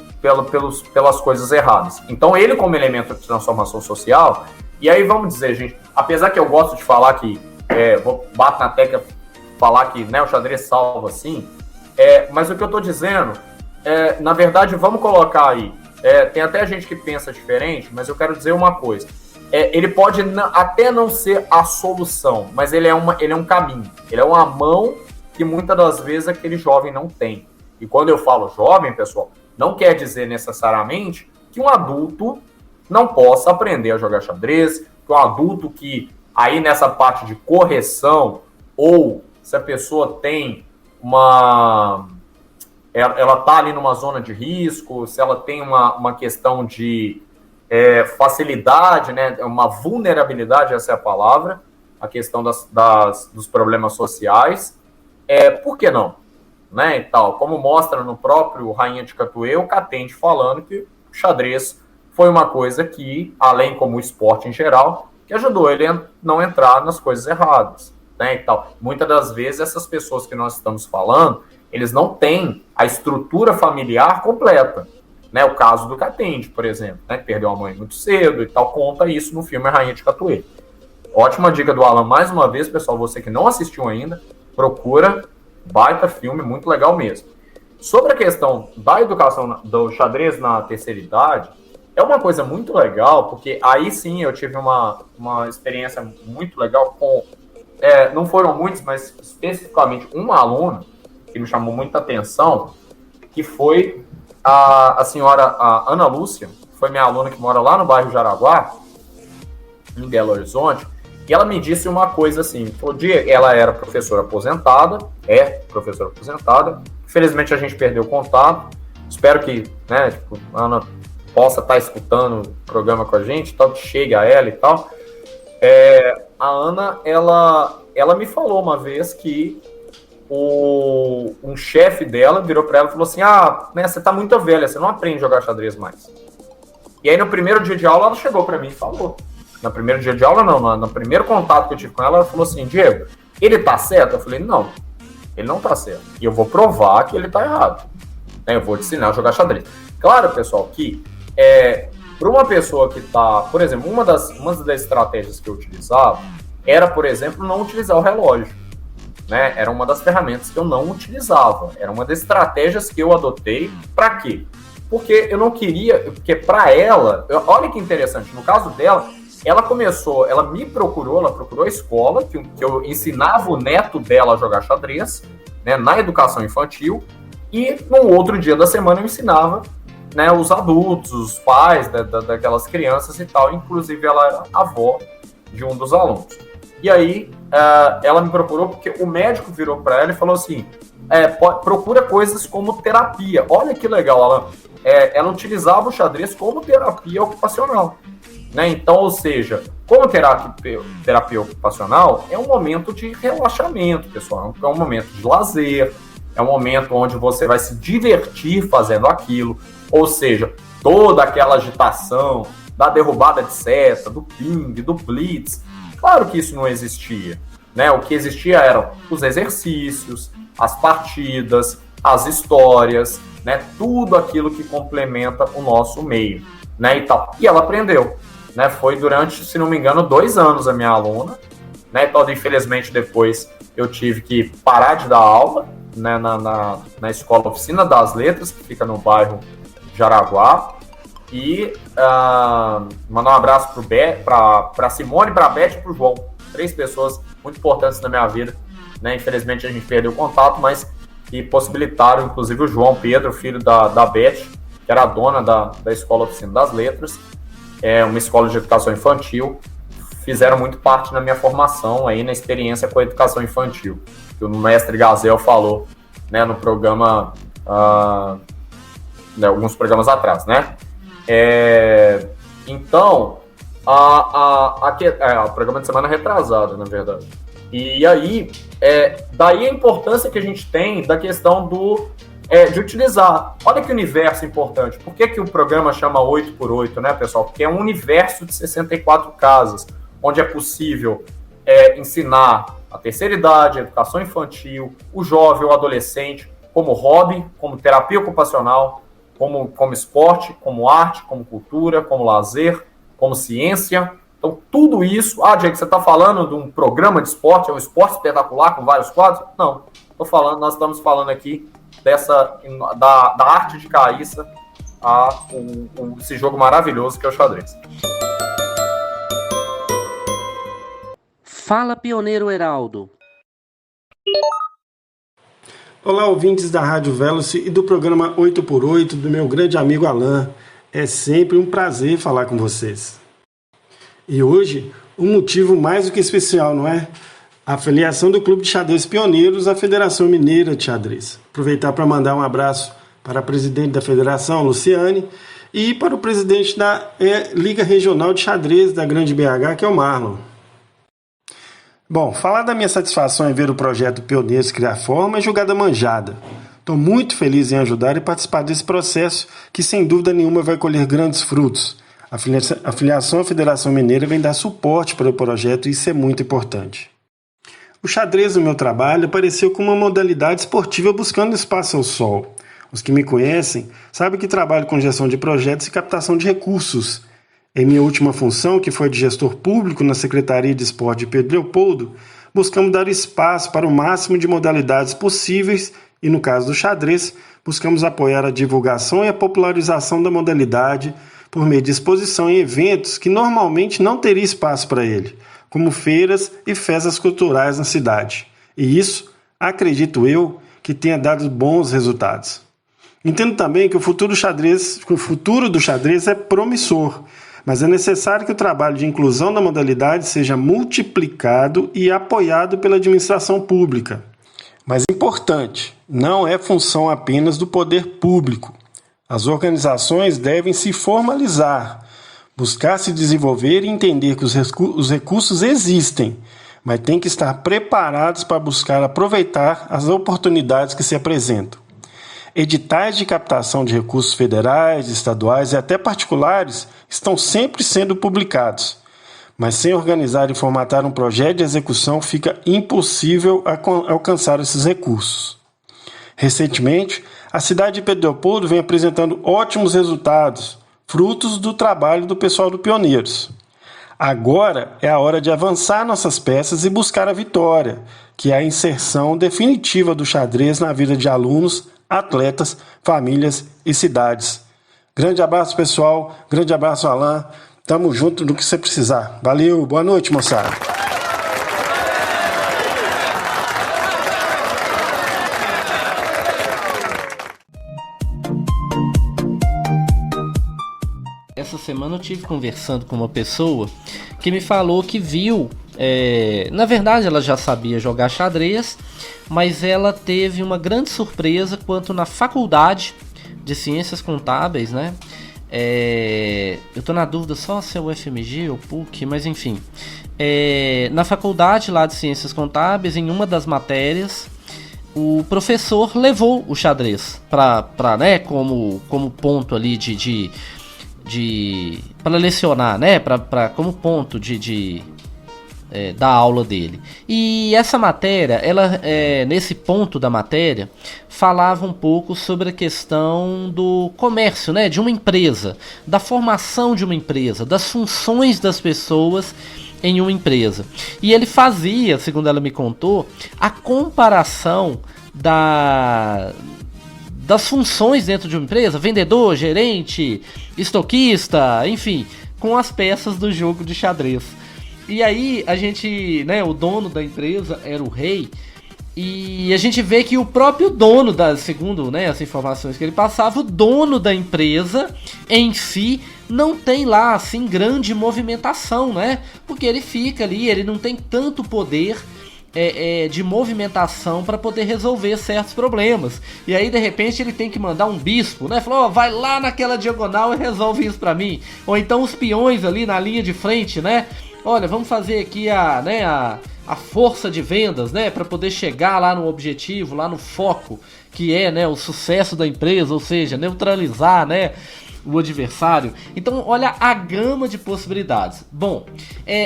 pelas coisas erradas. Então, ele como elemento de transformação social, e aí vamos dizer, gente, apesar que eu gosto de falar que, vou bater na tecla, falar que, né, o xadrez salva, assim, mas o que eu tô dizendo, na verdade, vamos colocar aí, tem até gente que pensa diferente, mas eu quero dizer uma coisa, ele pode até não ser a solução, mas ele é um caminho, ele é uma mão que muitas das vezes aquele jovem não tem. E quando eu falo jovem, pessoal, não quer dizer necessariamente que um adulto não possa aprender a jogar xadrez, que um adulto que aí nessa parte de correção, ou se a pessoa tem ela está ali numa zona de risco, se ela tem uma questão de facilidade, né, uma vulnerabilidade, essa é a palavra, a questão dos problemas sociais, por que não? Né, e tal, como mostra no próprio Rainha de Catuê, o Catende falando que o xadrez foi uma coisa que, além como o esporte em geral, que ajudou ele a não entrar nas coisas erradas, né, e tal. Muitas das vezes essas pessoas que nós estamos falando, eles não têm a estrutura familiar completa, né, o caso do Catende, por exemplo, né, que perdeu a mãe muito cedo e tal, conta isso no filme Rainha de Catuê. Ótima dica do Alan, mais uma vez, pessoal, você que não assistiu ainda, procura. Baita filme, muito legal mesmo. Sobre a questão da educação do xadrez na terceira idade, é uma coisa muito legal, porque aí sim eu tive uma experiência muito legal com... não foram muitos, mas especificamente uma aluna que me chamou muita atenção, que foi a senhora a Ana Lúcia, que foi minha aluna que mora lá no bairro Jaraguá, em Belo Horizonte, e ela me disse uma coisa assim, ela era professora aposentada, infelizmente a gente perdeu o contato, espero que, né, tipo, a Ana possa estar escutando o programa com a gente, tal, que chegue a ela e tal. A Ana, ela me falou uma vez que um chefe dela virou para ela e falou assim, né, você tá muito velha, você não aprende a jogar xadrez mais. E aí no primeiro dia de aula ela chegou para mim e falou, no primeiro dia de aula não, no primeiro contato que eu tive com ela, ela falou assim, Diego, ele tá certo? Eu falei, não, ele não tá certo. E eu vou provar que ele tá errado. Eu vou te ensinar a jogar xadrez. Claro, pessoal, que para uma pessoa que tá, por exemplo, uma das estratégias que eu utilizava era, por exemplo, não utilizar o relógio. Né? Era uma das ferramentas que eu não utilizava. Era uma das estratégias que eu adotei. Para quê? Porque eu não queria, porque para ela, olha que interessante, no caso dela, ela me procurou, ela procurou a escola, que eu ensinava o neto dela a jogar xadrez, né, na educação infantil, e no outro dia da semana eu ensinava, né, os adultos, os pais daquelas crianças e tal, inclusive ela era avó de um dos alunos. E aí ela me procurou porque o médico virou para ela e falou assim, procura coisas como terapia. Olha que legal, ela utilizava o xadrez como terapia ocupacional. Né? Então, ou seja, como terapia ocupacional, é um momento de relaxamento, pessoal, é um momento de lazer, é um momento onde você vai se divertir fazendo aquilo, ou seja, toda aquela agitação da derrubada de seta, do ping, do blitz, claro que isso não existia, né? O que existia eram os exercícios, as partidas, as histórias, né? Tudo aquilo que complementa o nosso meio, né? E ela aprendeu. Né, foi durante, se não me engano, 2 anos a minha aluna, né, então infelizmente depois eu tive que parar de dar aula, né, na escola Oficina das Letras, que fica no bairro Jaraguá, e mandar um abraço para Simone, para a Beth e para o João, 3 pessoas muito importantes na minha vida, né, infelizmente a gente perdeu o contato, mas que possibilitaram, inclusive o João Pedro, filho da Beth, que era a dona da escola Oficina das Letras, uma escola de educação infantil, fizeram muito parte na minha formação, aí, na experiência com a educação infantil, que o mestre Gazel falou, né, no programa, alguns programas atrás, né? Então, o programa de semana retrasada, na verdade. E aí, daí a importância que a gente tem da questão de utilizar. Olha que universo importante. Por que o programa chama 8x8, né, pessoal? Porque é um universo de 64 casas, onde é possível ensinar a terceira idade, a educação infantil, o jovem, o adolescente, como hobby, como terapia ocupacional, como esporte, como arte, como cultura, como lazer, como ciência. Então, tudo isso... Diego, você está falando de um programa de esporte, é um esporte espetacular com vários quadros? Não, nós estamos falando aqui da arte de Caíssa a esse jogo maravilhoso que é o xadrez. Fala, pioneiro Heraldo. Olá, ouvintes da Rádio Veloci e do programa 8x8 do meu grande amigo Alain. É sempre um prazer falar com vocês. E hoje, um motivo mais do que especial, não é? A filiação do Clube de Xadrez Pioneiros à Federação Mineira de Xadrez. Aproveitar para mandar um abraço para a presidente da federação, Luciane, e para o presidente da Liga Regional de Xadrez da Grande BH, que é o Marlon. Bom, falar da minha satisfação em ver o projeto Pioneiros criar forma é jogada manjada. Estou muito feliz em ajudar e participar desse processo que, sem dúvida nenhuma, vai colher grandes frutos. A filiação à Federação Mineira vem dar suporte para o projeto e isso é muito importante. O xadrez no meu trabalho apareceu como uma modalidade esportiva buscando espaço ao sol. Os que me conhecem sabem que trabalho com gestão de projetos e captação de recursos. Em minha última função, que foi de gestor público na Secretaria de Esporte de Pedro Leopoldo, buscamos dar espaço para o máximo de modalidades possíveis e, no caso do xadrez, buscamos apoiar a divulgação e a popularização da modalidade por meio de exposição em eventos que normalmente não teria espaço para ele, como feiras e festas culturais na cidade. E isso, acredito eu, que tenha dado bons resultados. Entendo também que o futuro do xadrez é promissor, mas é necessário que o trabalho de inclusão da modalidade seja multiplicado e apoiado pela administração pública. Mas importante, não é função apenas do poder público. As organizações devem se formalizar, buscar se desenvolver e entender que os recursos existem, mas têm que estar preparados para buscar aproveitar as oportunidades que se apresentam. Editais de captação de recursos federais, estaduais e até particulares estão sempre sendo publicados, mas sem organizar e formatar um projeto de execução fica impossível alcançar esses recursos. Recentemente, a cidade de Pedro Leopoldo vem apresentando ótimos resultados, frutos do trabalho do pessoal do Pioneiros. Agora é a hora de avançar nossas peças e buscar a vitória, que é a inserção definitiva do xadrez na vida de alunos, atletas, famílias e cidades. Grande abraço, pessoal. Grande abraço, Alain. Tamo junto no que você precisar. Valeu, boa noite, moçada. Essa semana eu tive conversando com uma pessoa que me falou que viu, na verdade ela já sabia jogar xadrez, mas ela teve uma grande surpresa quanto na faculdade de Ciências Contábeis, né? Eu tô na dúvida só se é o FMG ou PUC, mas enfim. Na faculdade lá de Ciências Contábeis, em uma das matérias, o professor levou o xadrez né, como ponto ali para lecionar, né, como ponto da aula dele. E essa matéria, ela nesse ponto da matéria, falava um pouco sobre a questão do comércio, né, de uma empresa, da formação de uma empresa, das funções das pessoas em uma empresa. E ele fazia, segundo ela me contou, a comparação das funções dentro de uma empresa, vendedor, gerente, estoquista, enfim, com as peças do jogo de xadrez. E aí a gente, né, o dono da empresa era o rei, e a gente vê que o próprio dono, segundo, né, as informações que ele passava, o dono da empresa em si não tem lá assim grande movimentação, né? Porque ele fica ali, ele não tem tanto poder de movimentação para poder resolver certos problemas. E aí de repente ele tem que mandar um bispo, né? Falou, vai lá naquela diagonal e resolve isso para mim. Ou então os peões ali na linha de frente, né? Olha, vamos fazer aqui a força de vendas, né, para poder chegar lá no objetivo, lá no foco, que é, né, o sucesso da empresa, ou seja, neutralizar, né, o adversário. Então, olha a gama de possibilidades. Bom,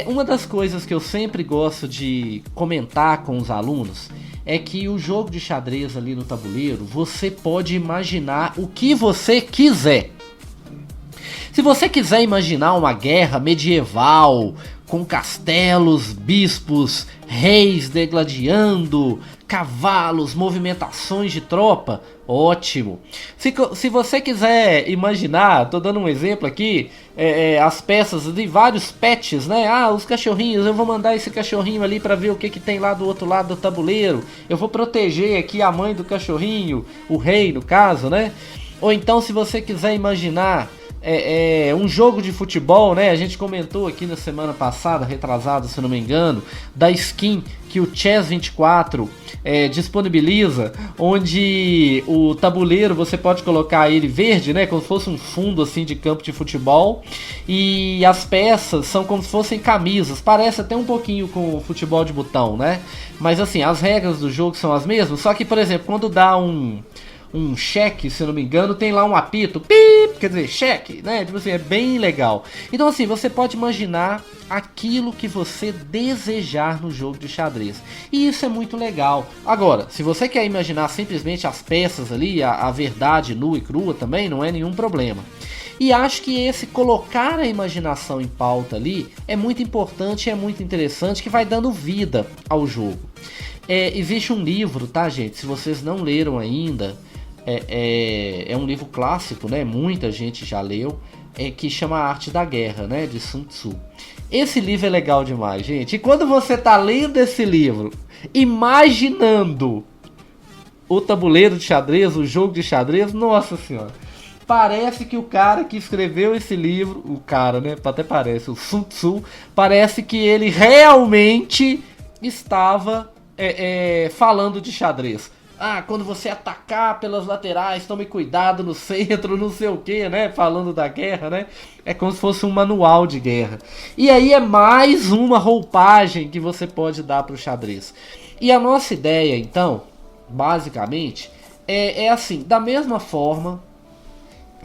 uma das coisas que eu sempre gosto de comentar com os alunos é que o jogo de xadrez ali no tabuleiro, você pode imaginar o que você quiser. Se você quiser imaginar uma guerra medieval, com castelos, bispos, reis degladiando, cavalos, movimentações de tropa, ótimo. Se você quiser imaginar, tô dando um exemplo aqui, as peças de vários pets, né? Os cachorrinhos, eu vou mandar esse cachorrinho ali para ver o que tem lá do outro lado do tabuleiro. Eu vou proteger aqui a mãe do cachorrinho, o rei no caso, né? Ou então, se você quiser imaginar um jogo de futebol, né? A gente comentou aqui na semana passada, retrasada, se não me engano, da skin que o Chess24 disponibiliza, onde o tabuleiro você pode colocar ele verde, né? Como se fosse um fundo assim de campo de futebol, e as peças são como se fossem camisas. Parece até um pouquinho com o futebol de botão, né? Mas assim, as regras do jogo são as mesmas, só que, por exemplo, quando dá um cheque, se eu não me engano, tem lá um apito, pip, quer dizer, cheque, né? Tipo assim, é bem legal. Então assim, você pode imaginar aquilo que você desejar no jogo de xadrez. E isso é muito legal. Agora, se você quer imaginar simplesmente as peças ali, a verdade nua e crua também, não é nenhum problema. E acho que esse colocar a imaginação em pauta ali é muito importante, é muito interessante, que vai dando vida ao jogo. Existe um livro, tá, gente? Se vocês não leram ainda, é um livro clássico, né? Muita gente já leu, que chama A Arte da Guerra, né? De Sun Tzu. Esse livro é legal demais, gente. E quando você tá lendo esse livro, imaginando o tabuleiro de xadrez, o jogo de xadrez, nossa senhora, parece que o cara que escreveu esse livro, o cara, né? Até parece, o Sun Tzu, parece que ele realmente estava falando de xadrez. Quando você atacar pelas laterais, tome cuidado no centro, não sei o que, né? Falando da guerra, né? É como se fosse um manual de guerra. E aí é mais uma roupagem que você pode dar para o xadrez. E a nossa ideia, então, basicamente, é assim, da mesma forma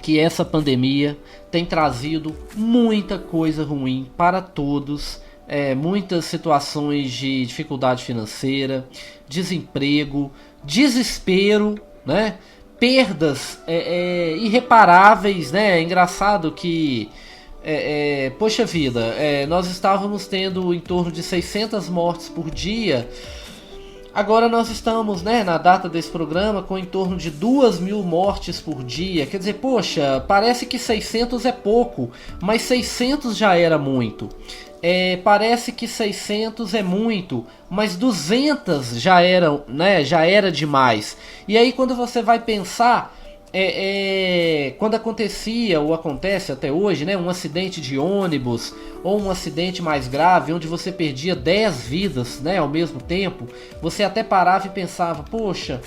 que essa pandemia tem trazido muita coisa ruim para todos, muitas situações de dificuldade financeira, desemprego, desespero, né? Perdas irreparáveis, né? É engraçado que, poxa vida, nós estávamos tendo em torno de 600 mortes por dia. Agora nós estamos, né, na data desse programa, com em torno de 2.000 mortes por dia. Quer dizer, poxa, parece que 600 é pouco, mas 600 já era muito. Parece que 600 é muito, mas 200 já eram, né, já era demais. E aí quando você vai pensar, quando acontecia ou acontece até hoje, né, um acidente de ônibus ou um acidente mais grave, onde você perdia 10 vidas, né, ao mesmo tempo, você até parava e pensava, poxa,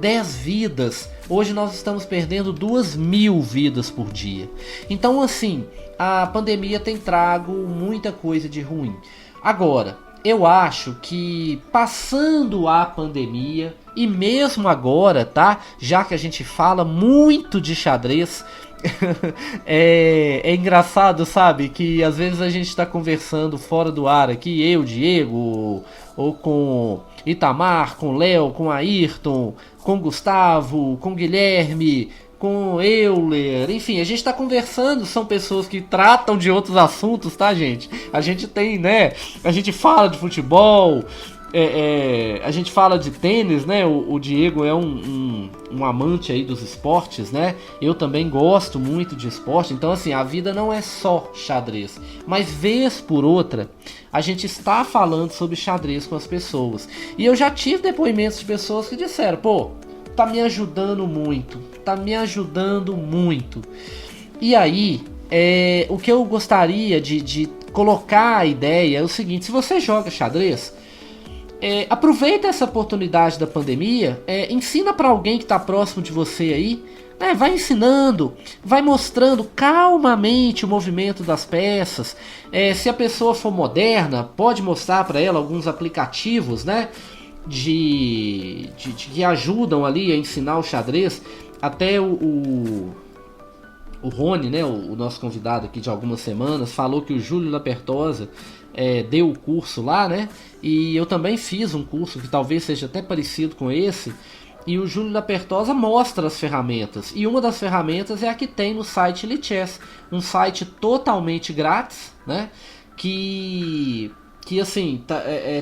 10 vidas, hoje nós estamos perdendo 2.000 vidas por dia. Então assim, a pandemia tem trago muita coisa de ruim. Agora, eu acho que passando a pandemia, e mesmo agora, tá? Já que a gente fala muito de xadrez, é engraçado, sabe? Que às vezes a gente tá conversando fora do ar aqui, eu, Diego, ou com Itamar, com Léo, com Ayrton, com Gustavo, com Guilherme, com Euler, enfim, a gente tá conversando, são pessoas que tratam de outros assuntos, tá, gente? A gente tem, né, a gente fala de futebol, a gente fala de tênis, né, o Diego é um amante aí dos esportes, né, eu também gosto muito de esporte, então assim, a vida não é só xadrez, mas vez por outra, a gente está falando sobre xadrez com as pessoas, e eu já tive depoimentos de pessoas que disseram, pô, tá me ajudando muito, tá me ajudando muito. E aí, o que eu gostaria de colocar a ideia é o seguinte, se você joga xadrez, aproveita essa oportunidade da pandemia, ensina para alguém que tá próximo de você aí, vai ensinando, vai mostrando calmamente o movimento das peças, se a pessoa for moderna, pode mostrar para ela alguns aplicativos, né, que ajudam ali a ensinar o xadrez. Até o o Rony, né, o nosso convidado aqui de algumas semanas, falou que o Júlio Lapertosa deu o curso lá, né? E eu também fiz um curso que talvez seja até parecido com esse. E o Júlio Lapertosa mostra as ferramentas. E uma das ferramentas é a que tem no site Lichess, um site totalmente grátis, né? Que assim,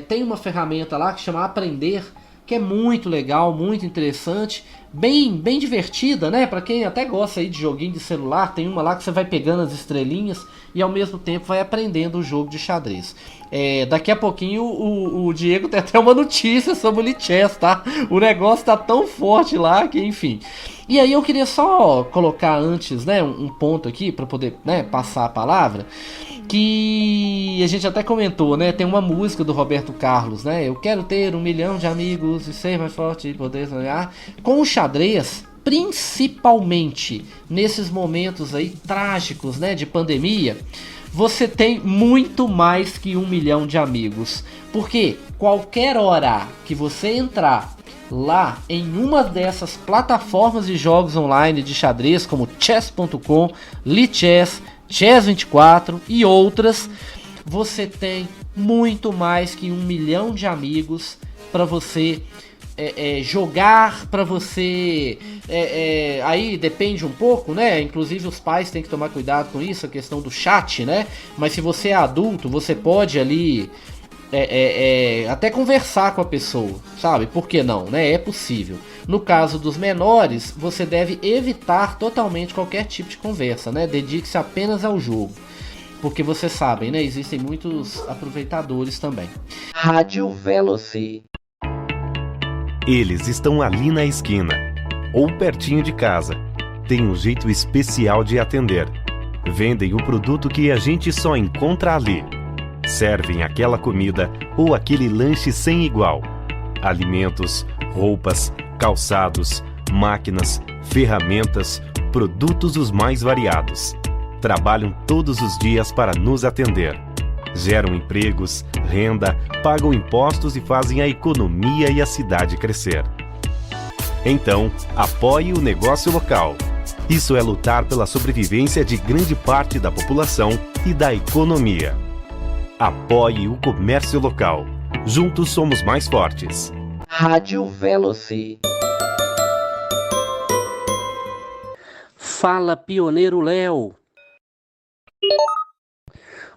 tem uma ferramenta lá que chama Aprender, que é muito legal, muito interessante, bem divertida, né? Pra quem até gosta aí de joguinho de celular, tem uma lá que você vai pegando as estrelinhas e ao mesmo tempo vai aprendendo o jogo de xadrez. Daqui a pouquinho o Diego tem até uma notícia sobre o Lichess, tá? O negócio tá tão forte lá que, enfim. E aí eu queria só colocar antes, né, um ponto aqui para poder, né, passar a palavra, que a gente até comentou, né? Tem uma música do Roberto Carlos, né? Eu quero ter 1 milhão de amigos e ser mais forte e poder sonhar. Com o xadrez, principalmente nesses momentos aí trágicos, né, de pandemia, você tem muito mais que 1 milhão de amigos. Porque qualquer hora que você entrar lá em uma dessas plataformas de jogos online de xadrez, como chess.com, Lichess, Chess24 e outras, você tem muito mais que 1 milhão de amigos para você jogar, para você aí depende um pouco, né? Inclusive os pais têm que tomar cuidado com isso, a questão do chat, né? Mas se você é adulto, você pode ali até conversar com a pessoa, sabe? Por que não, né? É possível. No caso dos menores, você deve evitar totalmente qualquer tipo de conversa, né? Dedique-se apenas ao jogo. Porque vocês sabem, né? Existem muitos aproveitadores também. Rádio Veloci. Eles estão ali na esquina, ou pertinho de casa. Tem um jeito especial de atender. Vendem o produto que a gente só encontra ali. Servem aquela comida ou aquele lanche sem igual. Alimentos, roupas, calçados, máquinas, ferramentas, produtos os mais variados. Trabalham todos os dias para nos atender. Geram empregos, renda, pagam impostos e fazem a economia e a cidade crescer. Então, apoie o negócio local. Isso é lutar pela sobrevivência de grande parte da população e da economia. Apoie o comércio local. Juntos somos mais fortes. Rádio Veloci. Fala, pioneiro Léo.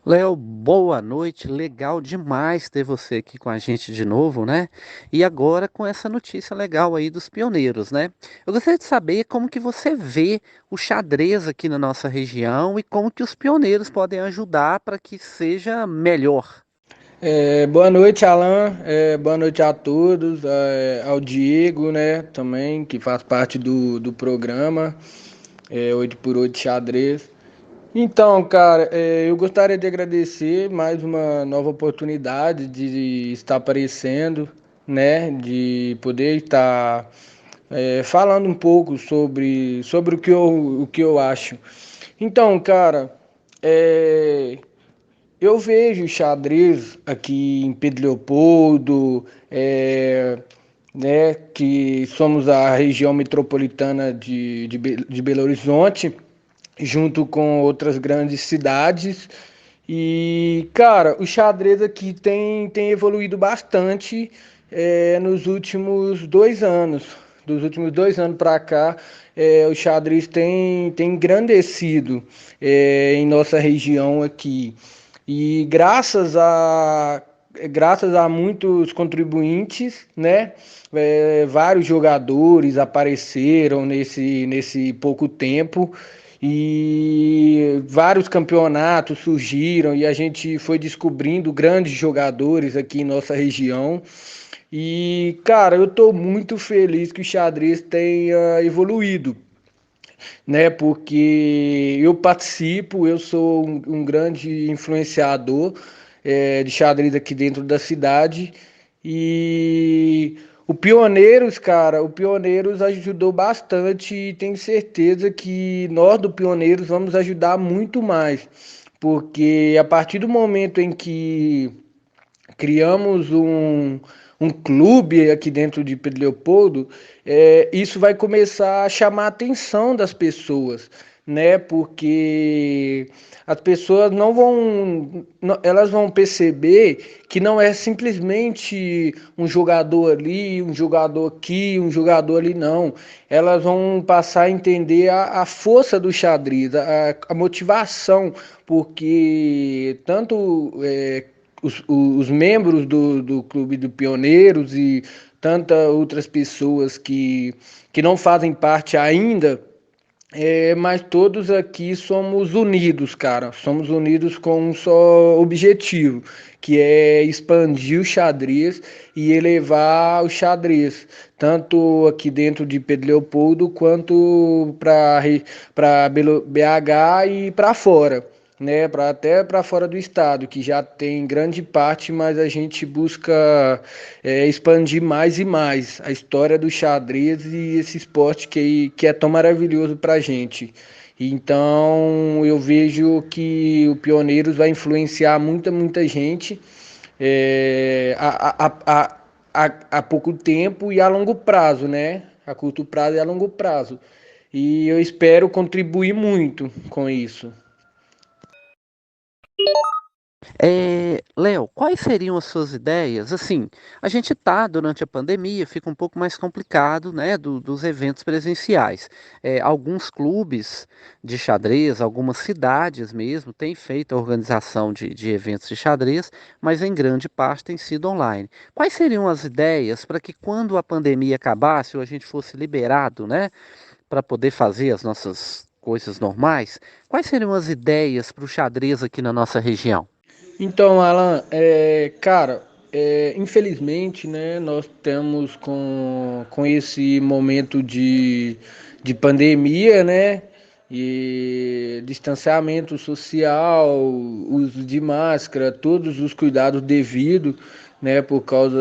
Léo, boa noite, legal demais ter você aqui com a gente de novo, né? E agora com essa notícia legal aí dos pioneiros, né? Eu gostaria de saber como que você vê o xadrez aqui na nossa região e como que os pioneiros podem ajudar para que seja melhor. Boa noite, Alan, boa noite a todos, ao Diego, né, também, que faz parte do programa 8x8 Xadrez. Então, cara, eu gostaria de agradecer mais uma nova oportunidade de estar aparecendo, né, de poder estar falando um pouco sobre o que eu acho. Então, cara, eu vejo xadrez aqui em Pedro Leopoldo, né, que somos a região metropolitana de Belo Horizonte, junto com outras grandes cidades. E, cara, o xadrez aqui tem evoluído bastante nos últimos 2 anos. Dos últimos 2 anos para cá, o xadrez tem engrandecido em nossa região aqui. E graças a muitos contribuintes, né, vários jogadores apareceram nesse pouco tempo e vários campeonatos surgiram e a gente foi descobrindo grandes jogadores aqui em nossa região. E, cara, eu tô muito feliz que o xadrez tenha evoluído, né? Porque eu participo, eu sou um grande influenciador de xadrez aqui dentro da cidade. E o Pioneiros, cara, o Pioneiros ajudou bastante e tenho certeza que nós do Pioneiros vamos ajudar muito mais, porque a partir do momento em que criamos um clube aqui dentro de Pedro Leopoldo, isso vai começar a chamar a atenção das pessoas, né? Porque as pessoas elas vão perceber que não é simplesmente um jogador ali, um jogador aqui, um jogador ali, não. Elas vão passar a entender a força do xadrez, a motivação, porque tanto os membros do Clube do Pioneiros e tantas outras pessoas que não fazem parte ainda, mas todos aqui somos unidos, cara. Somos unidos com um só objetivo, que é expandir o xadrez e elevar o xadrez, tanto aqui dentro de Pedro Leopoldo quanto para BH e para fora, né? Até para fora do estado, que já tem grande parte, mas a gente busca expandir mais e mais a história do xadrez e esse esporte que é tão maravilhoso para a gente. Então eu vejo que o Pioneiros vai influenciar muita gente há pouco tempo e a longo prazo, né? A curto prazo e a longo prazo. E eu espero contribuir muito com isso. Léo, quais seriam as suas ideias? Assim, a gente tá durante a pandemia, fica um pouco mais complicado, né, dos eventos presenciais. Alguns clubes de xadrez, algumas cidades mesmo, têm feito a organização de eventos de xadrez, mas em grande parte tem sido online. Quais seriam as ideias para que quando a pandemia acabasse ou a gente fosse liberado, né, para poder fazer as nossas coisas normais? Quais seriam as ideias para o xadrez aqui na nossa região? Então, Alan, cara, infelizmente, né, nós temos com esse momento de pandemia, né, e distanciamento social, uso de máscara, todos os cuidados devidos, né, por causa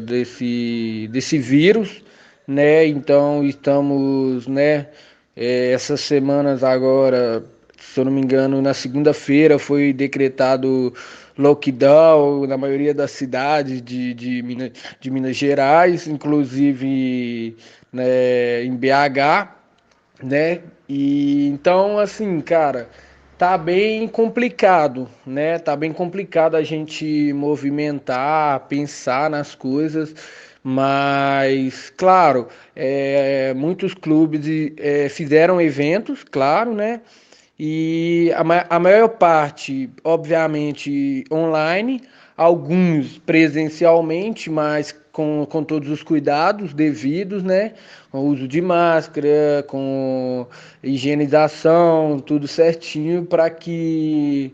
desse vírus, né, então estamos, né, essas semanas agora, se eu não me engano, na segunda-feira foi decretado lockdown na maioria das cidades de Minas Gerais, inclusive, né, em BH, né? E então, assim, cara, tá bem complicado, né? Tá bem complicado a gente movimentar, pensar nas coisas, mas, claro, muitos clubes fizeram eventos, claro, né? E a maior parte, obviamente, online, alguns presencialmente, mas com todos os cuidados devidos, né? Com o uso de máscara, com higienização, tudo certinho, para que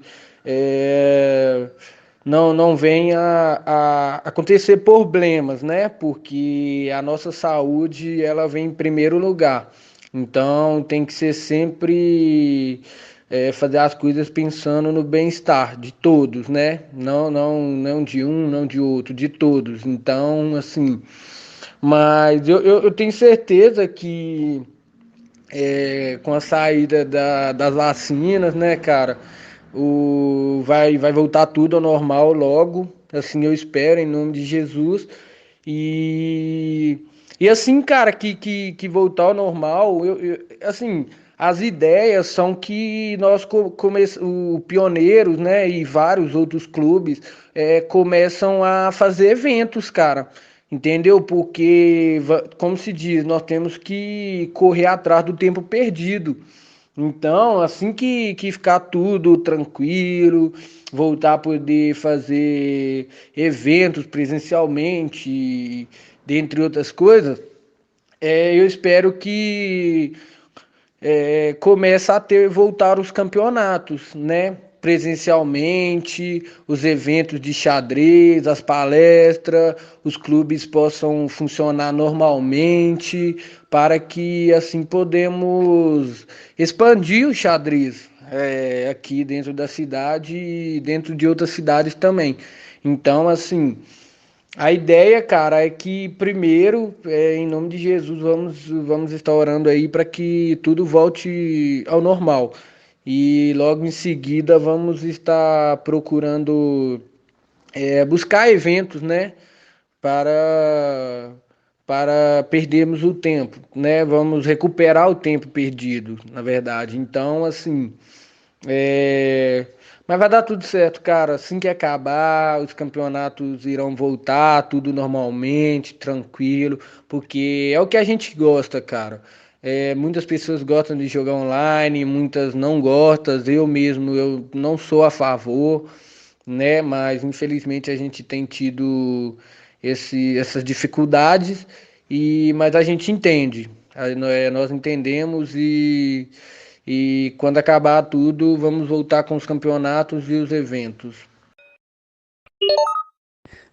não venha a acontecer problemas, né? Porque a nossa saúde, ela vem em primeiro lugar. Então tem que ser sempre fazer as coisas pensando no bem-estar de todos, né? Não de um, não de outro, de todos. Então, assim, mas eu tenho certeza que com a saída das vacinas, né, cara, vai voltar tudo ao normal logo. Assim eu espero, em nome de Jesus. E assim, cara, que voltar ao normal, assim, as ideias são que nós, o Pioneiros, né, e vários outros clubes começam a fazer eventos, cara, entendeu? Porque, como se diz, nós temos que correr atrás do tempo perdido. Então, assim que ficar tudo tranquilo, voltar a poder fazer eventos presencialmente, dentre outras coisas, eu espero que comece a voltar os campeonatos, né? Presencialmente, os eventos de xadrez, as palestras, os clubes possam funcionar normalmente, para que assim podemos expandir o xadrez aqui dentro da cidade e dentro de outras cidades também. Então, assim, a ideia, cara, é que primeiro, em nome de Jesus, vamos estar orando aí para que tudo volte ao normal. E logo em seguida vamos estar procurando buscar eventos, né, para para perdermos o tempo, né? Vamos recuperar o tempo perdido, na verdade. Então, assim, mas vai dar tudo certo, cara. Assim que acabar, os campeonatos irão voltar, tudo normalmente, tranquilo, porque é o que a gente gosta, cara. Muitas pessoas gostam de jogar online, muitas não gostam. Eu mesmo, eu não sou a favor, né? Mas infelizmente a gente tem tido essas dificuldades, mas a gente entende. Nós entendemos e quando acabar tudo, vamos voltar com os campeonatos e os eventos.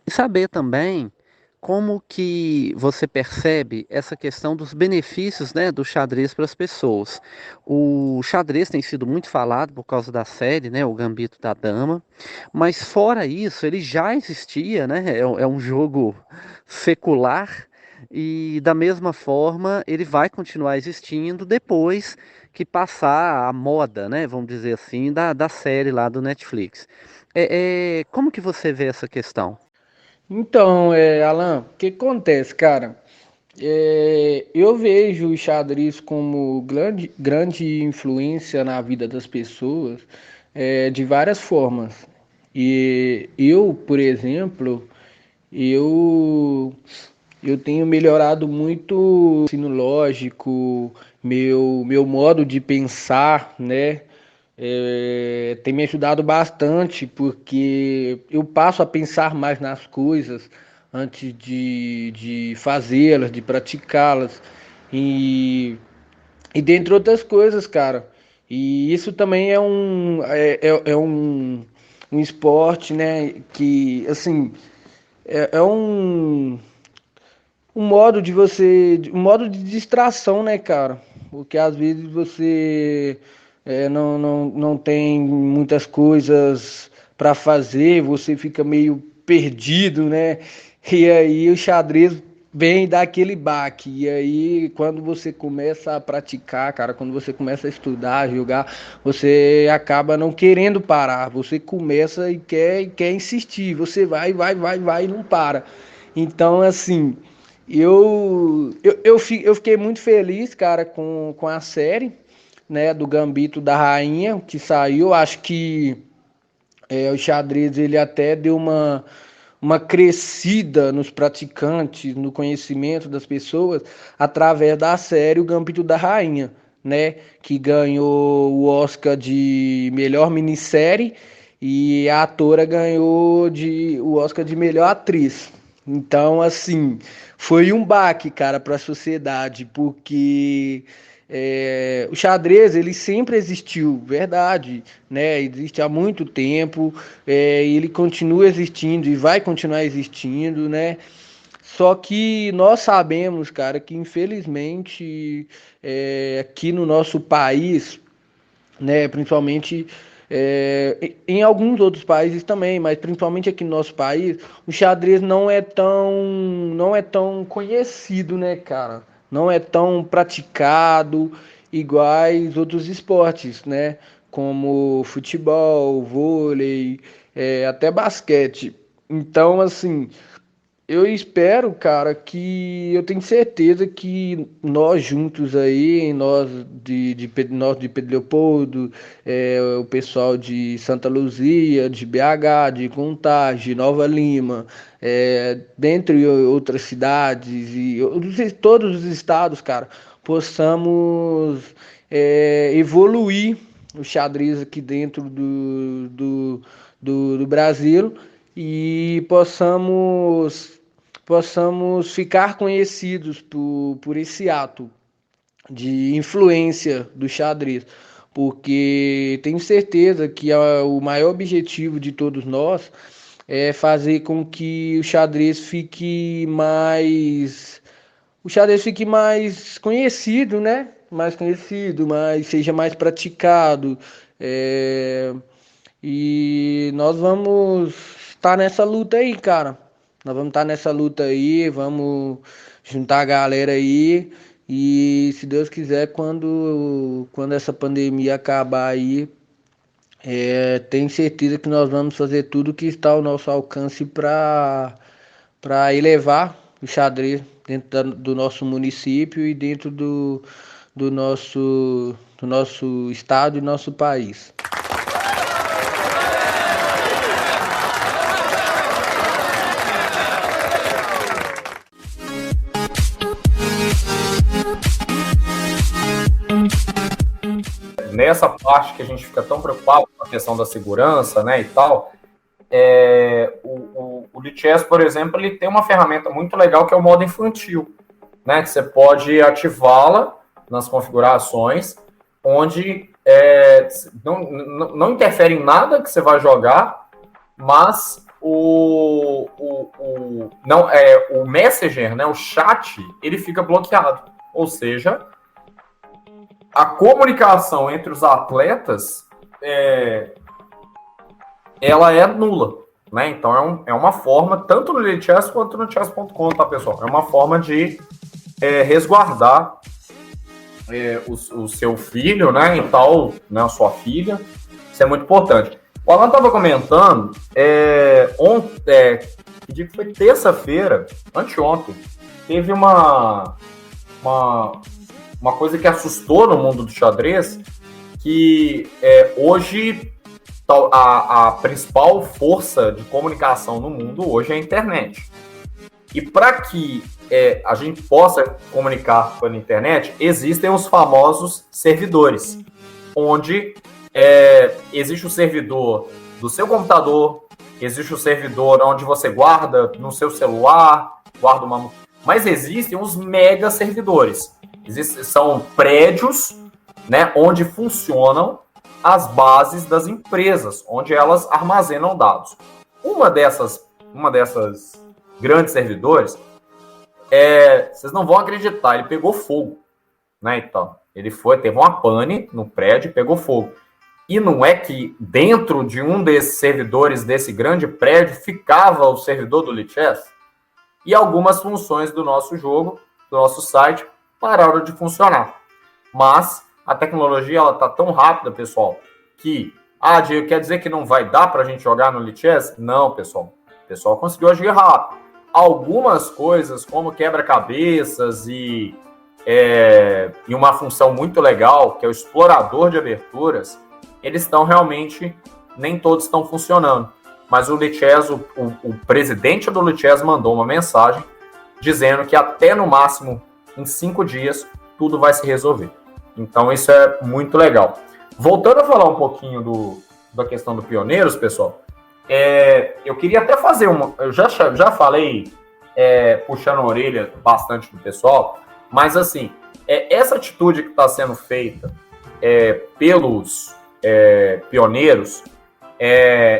E saber também como que você percebe essa questão dos benefícios, né, do xadrez para as pessoas. O xadrez tem sido muito falado por causa da série, né, o Gambito da Dama, mas fora isso, ele já existia, né, é um jogo secular e da mesma forma ele vai continuar existindo depois que passar a moda, né, vamos dizer assim, da série lá do Netflix. Como que você vê essa questão? Então, Alan, o que acontece, cara? Eu vejo o xadrez como grande influência na vida das pessoas, de várias formas. E eu, por exemplo, eu, eu tenho melhorado muito o ensino lógico, meu modo de pensar, né? Tem me ajudado bastante porque eu passo a pensar mais nas coisas antes de fazê-las, de praticá-las e dentre outras coisas, cara. E isso também é um esporte, né? Que assim é um modo um modo de distração, né, cara? Porque às vezes você não tem muitas coisas para fazer, você fica meio perdido, né? E aí o xadrez vem dar aquele baque. E aí quando você começa a praticar, cara, quando você começa a estudar, jogar, você acaba não querendo parar. Você começa e quer insistir. Você vai e não para. Então, assim, eu fiquei muito feliz, cara, com a série, né, do Gambito da Rainha, que saiu. Acho que o xadrez ele até deu uma crescida nos praticantes, no conhecimento das pessoas, através da série O Gambito da Rainha, né, que ganhou o Oscar de melhor minissérie e a atora ganhou o Oscar de melhor atriz. Então, assim, foi um baque, cara, para a sociedade, porque o xadrez ele sempre existiu, verdade, né? Existe há muito tempo, ele continua existindo e vai continuar existindo, né? Só que nós sabemos, cara, que infelizmente aqui no nosso país, né, principalmente em alguns outros países também, mas principalmente aqui no nosso país, o xadrez não é tão conhecido, né, cara? Não é tão praticado iguais outros esportes, né? Como futebol, vôlei, até basquete. Então, assim, eu espero, cara, que eu tenho certeza que nós juntos aí, nós de Pedro Leopoldo, o pessoal de Santa Luzia, de BH, de Contagem, de Nova Lima, dentre outras cidades e todos os estados, cara, possamos evoluir o xadrez aqui dentro do Brasil e possamos ficar conhecidos por esse ato de influência do xadrez, porque tenho certeza que o maior objetivo de todos nós é fazer com que o xadrez fique mais conhecido, né? Mais conhecido, seja mais praticado. E nós vamos estar nessa luta aí, cara. Nós vamos estar nessa luta aí, vamos juntar a galera aí. E se Deus quiser, quando essa pandemia acabar aí, tenho certeza que nós vamos fazer tudo que está ao nosso alcance para elevar o xadrez dentro do nosso município e dentro do nosso estado e nosso país. Nessa parte que a gente fica tão preocupado com a questão da segurança, né, e tal, o Lichess, por exemplo, ele tem uma ferramenta muito legal que é o modo infantil, né, que você pode ativá-la nas configurações, onde não interfere em nada que você vai jogar, mas o Messenger, né, o chat, ele fica bloqueado, ou seja, a comunicação entre os atletas ela é nula, né? Então é uma forma, tanto no Lichess quanto no chess.com, tá, pessoal? É uma forma de resguardar o seu filho, né? E tal, né? A sua filha. Isso é muito importante. O Alan estava comentando, que dia que foi terça-feira, anteontem, teve uma coisa que assustou no mundo do xadrez, que hoje a principal força de comunicação no mundo hoje é a internet. E para que a gente possa comunicar pela internet, existem os famosos servidores, onde existe o servidor do seu computador, existe o servidor onde você guarda no seu celular, mas existem os mega servidores. São prédios, né, onde funcionam as bases das empresas, onde elas armazenam dados. Uma dessas grandes servidores, vocês não vão acreditar, ele pegou fogo, né? Então, teve uma pane no prédio e pegou fogo. E não é que dentro de um desses servidores desse grande prédio ficava o servidor do Lichess? E algumas funções do nosso jogo, do nosso site, pararam de funcionar. Mas a tecnologia ela tá tão rápida, pessoal, que Diego, quer dizer que não vai dar para a gente jogar no Lichess? Não, pessoal. O pessoal conseguiu agir rápido. Algumas coisas, como quebra-cabeças e uma função muito legal, que é o explorador de aberturas, eles estão realmente, nem todos estão funcionando. Mas o Lichess, o presidente do Lichess mandou uma mensagem dizendo que até no máximo em 5 dias, tudo vai se resolver. Então, isso é muito legal. Voltando a falar um pouquinho da questão do Pioneiros, pessoal, eu queria até fazer uma... Eu já falei, puxando a orelha bastante do pessoal, mas, assim, essa atitude que está sendo feita pelos pioneiros,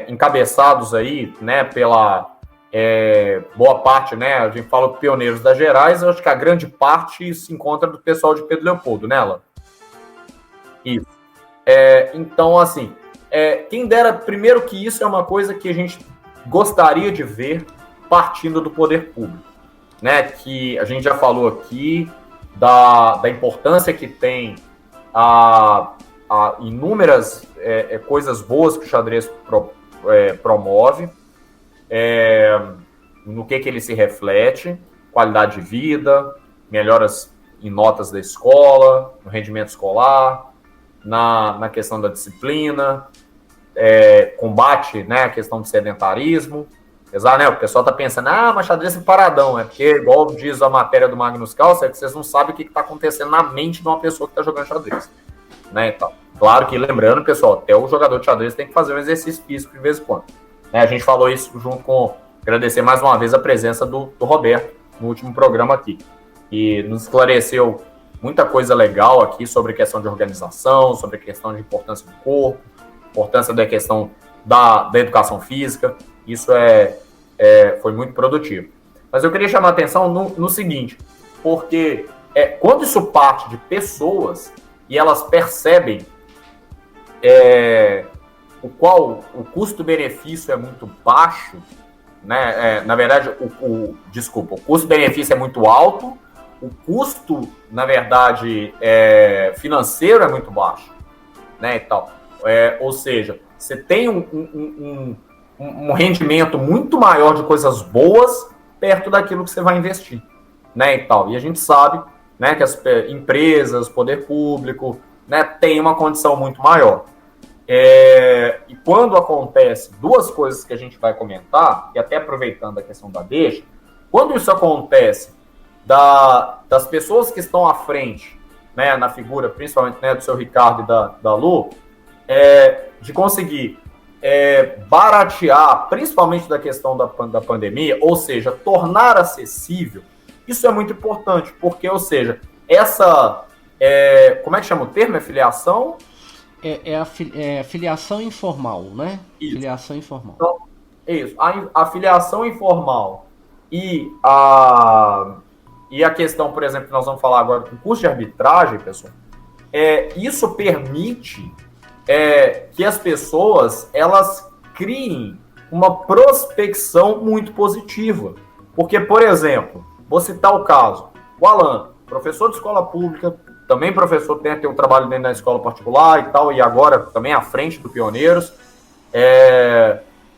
encabeçados aí, né, pela... boa parte, né? A gente fala pioneiros das Gerais, eu acho que a grande parte se encontra do pessoal de Pedro Leopoldo, né, Alan? Isso. Então, assim, quem dera, primeiro que isso é uma coisa que a gente gostaria de ver partindo do poder público, né? Que a gente já falou aqui da importância que tem a inúmeras coisas boas que o xadrez promove, no que ele se reflete, qualidade de vida, melhoras em notas da escola, no rendimento escolar, na questão da disciplina, combate, né, a questão do sedentarismo. Apesar, né, o pessoal tá pensando, mas xadrez é paradão, porque, igual diz a matéria do Magnus Carlsen, que vocês não sabem o que está acontecendo na mente de uma pessoa que está jogando xadrez, né, então, claro que, lembrando, pessoal, até o jogador de xadrez tem que fazer um exercício físico de vez em quando. A gente falou isso junto com... Agradecer mais uma vez a presença do Roberto no último programa aqui. E nos esclareceu muita coisa legal aqui sobre questão de organização, sobre a questão de importância do corpo, importância da questão da educação física. Isso foi muito produtivo. Mas eu queria chamar a atenção no seguinte, porque quando isso parte de pessoas e elas percebem o custo-benefício é muito baixo, né? Na verdade, o custo-benefício é muito alto, o custo, na verdade, financeiro é muito baixo, né? Então, ou seja, você tem um rendimento muito maior de coisas boas perto daquilo que você vai investir, né, e tal. E a gente sabe, né, que as empresas, poder público, né, tem uma condição muito maior. E quando acontece duas coisas que a gente vai comentar, e até aproveitando a questão da deixa, quando isso acontece das pessoas que estão à frente, né, na figura, principalmente, né, do seu Ricardo e da Lu, de conseguir baratear, principalmente da questão da pandemia, ou seja, tornar acessível, isso é muito importante, porque, ou seja, como é que chama o termo? É filiação? É filiação informal, né? Isso. Filiação informal. Então, isso. A filiação informal e a questão, por exemplo, que nós vamos falar agora do curso de arbitragem, pessoal, isso permite que as pessoas, elas criem uma prospecção muito positiva. Porque, por exemplo, vou citar o caso, o Alan, professor de escola pública, também professor, tem um trabalho dentro da escola particular e tal, e agora também à frente do Pioneiros,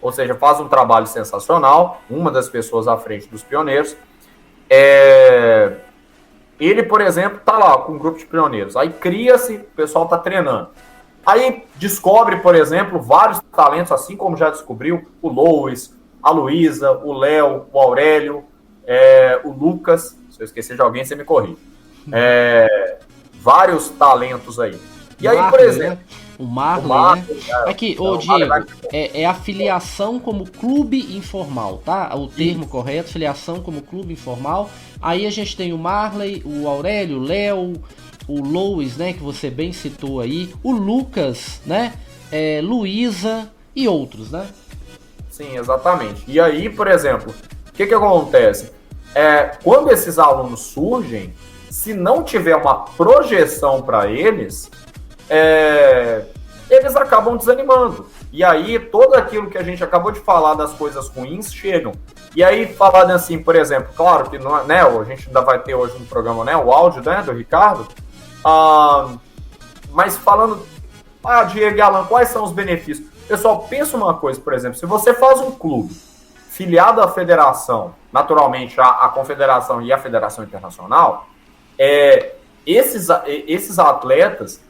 ou seja, faz um trabalho sensacional, uma das pessoas à frente dos Pioneiros. Ele, por exemplo, está lá com um grupo de pioneiros, aí cria-se, o pessoal está treinando. Aí descobre, por exemplo, vários talentos, assim como já descobriu o Lois, a Luísa, o Léo, o Aurélio, o Lucas, se eu esquecer de alguém, você me corrige. Vários talentos aí. E aí, por exemplo... Né? O Marlon, né? Aqui, ô Diego, é a filiação como clube informal, tá? O termo correto, filiação como clube informal. Aí a gente tem o Marley, o Aurélio, o Léo, o Lois, né? Que você bem citou aí. O Lucas, né? Luísa e outros, né? Sim, exatamente. E aí, por exemplo, o que acontece? Quando esses alunos surgem, se não tiver uma projeção para eles acabam desanimando. E aí, todo aquilo que a gente acabou de falar das coisas ruins chegam. E aí, falando assim, por exemplo, claro que não, né, a gente ainda vai ter hoje no programa, né, o áudio, né, do Ricardo, mas falando, Diego e Alan, quais são os benefícios? Pessoal, pensa uma coisa, por exemplo, se você faz um clube filiado à federação, naturalmente a confederação e a federação internacional, esses atletas,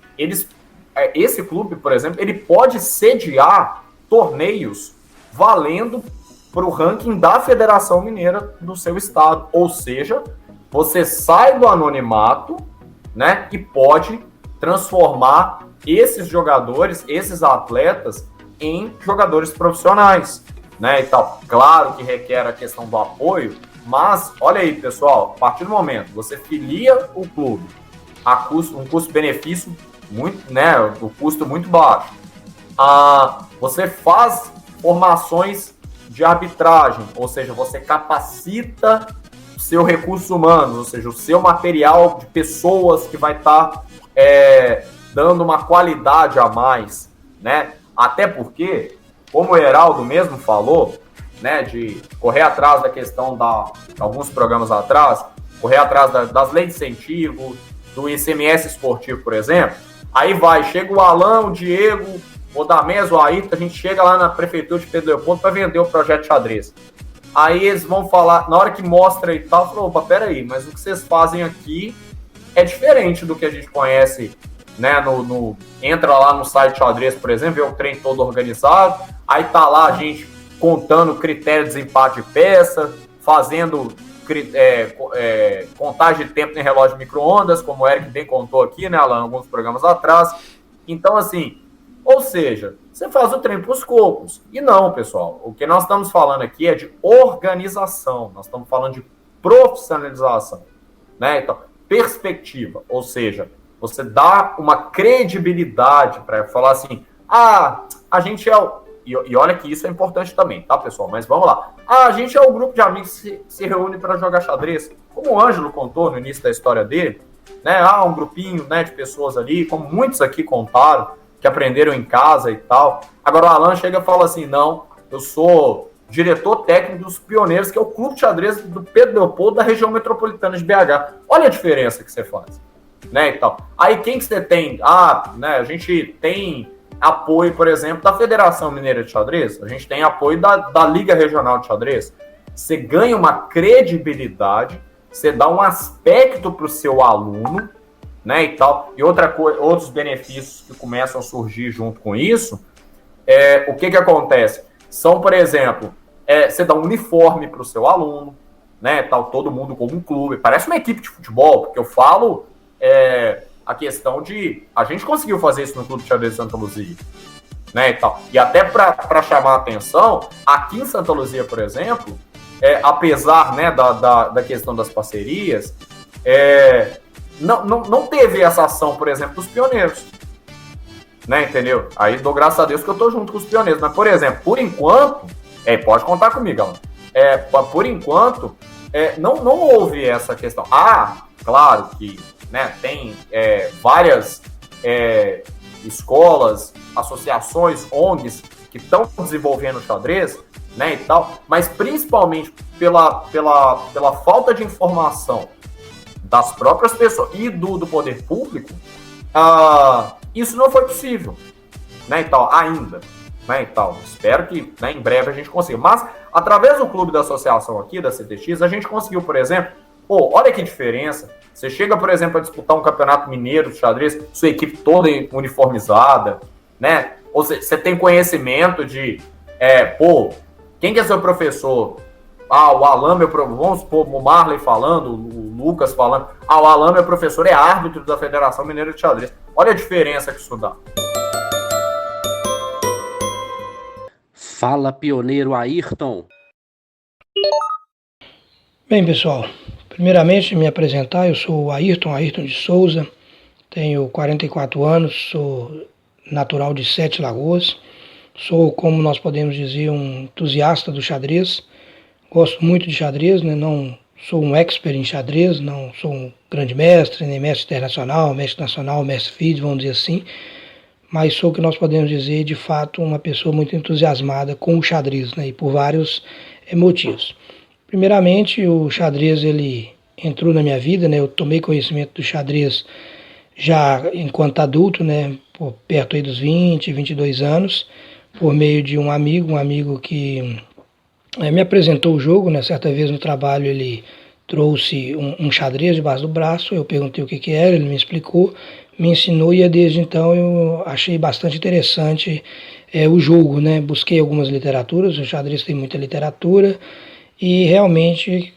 esse clube, por exemplo, ele pode sediar torneios valendo para o ranking da Federação Mineira do seu estado. Ou seja, você sai do anonimato, né, e pode transformar esses jogadores, esses atletas, em jogadores profissionais, né, e tal. Claro que requer a questão do apoio, mas, olha aí, pessoal, a partir do momento que você filia o clube a um custo-benefício muito, né, o custo muito baixo, você faz formações de arbitragem, ou seja, você capacita o seu recurso humano, ou seja, o seu material de pessoas que vai estar dando uma qualidade a mais, né? Até porque, como o Heraldo mesmo falou, né, de correr atrás da questão alguns programas atrás, correr atrás das leis de incentivo, do ICMS esportivo, por exemplo, aí chega o Alan, o Diego, o Damés, o Ayrton, a gente chega lá na prefeitura de Pedro Leopoldo para vender o projeto de xadrez. Aí eles vão falar, na hora que mostra e tal, falou, opa, peraí, mas o que vocês fazem aqui é diferente do que a gente conhece, né, entra lá no site xadrez, por exemplo, vê o trem todo organizado, aí tá lá a gente contando critério de desempate de peça, fazendo contagem de tempo em relógio de micro-ondas, como o Eric bem contou aqui, né, Alan, alguns programas atrás. Então, assim, ou seja, você faz o trem para os cocos. E não, pessoal, o que nós estamos falando aqui é de organização, nós estamos falando de profissionalização, né? Então, perspectiva, ou seja, você dá uma credibilidade para falar assim, a gente é o... E olha que isso é importante também, tá, pessoal? Mas vamos lá. A gente é um grupo de amigos que se reúne para jogar xadrez. Como o Ângelo contou no início da história dele, né? Um grupinho, né, de pessoas ali, como muitos aqui contaram, que aprenderam em casa e tal. Agora o Alan chega e fala assim, não, eu sou diretor técnico dos Pioneiros, que é o clube de xadrez do Pedro Leopoldo da região metropolitana de BH. Olha a diferença que você faz, né, e tal. Aí quem que você tem? Né, a gente tem apoio, por exemplo, da Federação Mineira de Xadrez, a gente tem apoio da Liga Regional de Xadrez, você ganha uma credibilidade, você dá um aspecto para o seu aluno, né, e tal, e outros benefícios que começam a surgir junto com isso, o que acontece? São, por exemplo, você dá um uniforme para o seu aluno, né, tal, todo mundo como um clube, parece uma equipe de futebol, porque eu falo a questão de, a gente conseguiu fazer isso no Clube de Xadrez de Santa Luzia, né, e tal, e até para chamar a atenção, aqui em Santa Luzia, por exemplo, apesar, né, da questão das parcerias, não teve essa ação, por exemplo, dos pioneiros, né, entendeu? Aí dou graças a Deus que eu tô junto com os pioneiros, mas, por exemplo, por enquanto, pode contar comigo, Alan, por enquanto, não houve essa questão. Claro que, né, tem várias escolas, associações, ONGs que estão desenvolvendo xadrez, né, e tal, mas principalmente pela falta de informação das próprias pessoas e do poder público, isso não foi possível, né, e tal, ainda, né, e tal. Espero que, né, em breve a gente consiga. Mas, através do clube da associação aqui, da CTX, a gente conseguiu, por exemplo, olha que diferença, você chega, por exemplo, a disputar um campeonato mineiro de xadrez, sua equipe toda uniformizada, né, ou seja, você tem conhecimento de, quem que é seu professor? O Alan, vamos supor, o Marley falando, o Lucas falando. O Alan, meu professor, é árbitro da Federação Mineira de Xadrez. Olha a diferença que isso dá. Fala, pioneiro Ayrton. Bem, pessoal, primeiramente me apresentar, eu sou o Ayrton de Souza, tenho 44 anos, sou natural de Sete Lagoas, sou, como nós podemos dizer, um entusiasta do xadrez, gosto muito de xadrez, né? Não sou um expert em xadrez, não sou um grande mestre, nem mestre internacional, mestre nacional, mestre FIDE, vamos dizer assim, mas sou o que nós podemos dizer, de fato, uma pessoa muito entusiasmada com o xadrez, né? E por vários motivos. Primeiramente, o xadrez ele entrou na minha vida, né? Eu tomei conhecimento do xadrez já enquanto adulto, né? Perto aí dos 20, 22 anos, por meio de um amigo que me apresentou o jogo, né? Certa vez no trabalho ele trouxe um xadrez debaixo do braço, eu perguntei o que era, ele me explicou, me ensinou e desde então eu achei bastante interessante o jogo, né? Busquei algumas literaturas, o xadrez tem muita literatura e realmente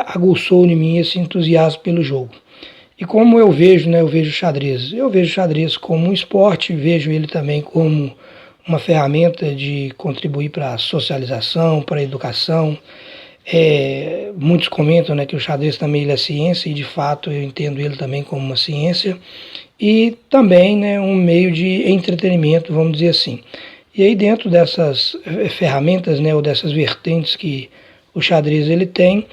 aguçou em mim esse entusiasmo pelo jogo. E como eu vejo, né? Eu vejo xadrez como um esporte, vejo ele também como uma ferramenta de contribuir para a socialização, para a educação. Muitos comentam, né, que o xadrez também ele é ciência, e de fato eu entendo ele também como uma ciência, e também, né, um meio de entretenimento, vamos dizer assim. E aí dentro dessas ferramentas, né, ou dessas vertentes que o xadrez ele tem,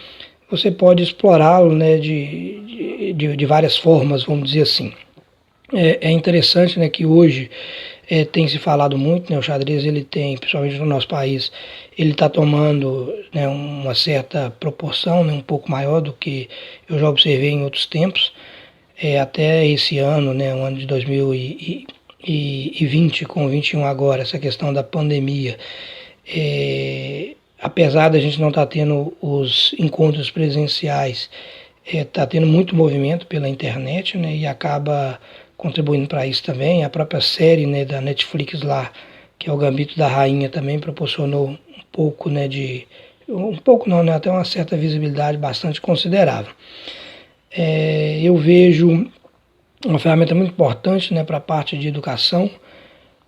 você pode explorá-lo, né, de várias formas, vamos dizer assim. É interessante, né, que hoje tem se falado muito, né, o xadrez ele tem, principalmente no nosso país, ele está tomando, né, uma certa proporção, né, um pouco maior do que eu já observei em outros tempos, até esse ano, né, o ano de 2020 com 21 agora, essa questão da pandemia, apesar da gente não estar tendo os encontros presenciais, está tendo muito movimento pela internet, né, e acaba contribuindo para isso também. A própria série, né, da Netflix lá, que é o Gambito da Rainha, também proporcionou um pouco, né, até uma certa visibilidade bastante considerável. Eu vejo uma ferramenta muito importante, né, para a parte de educação.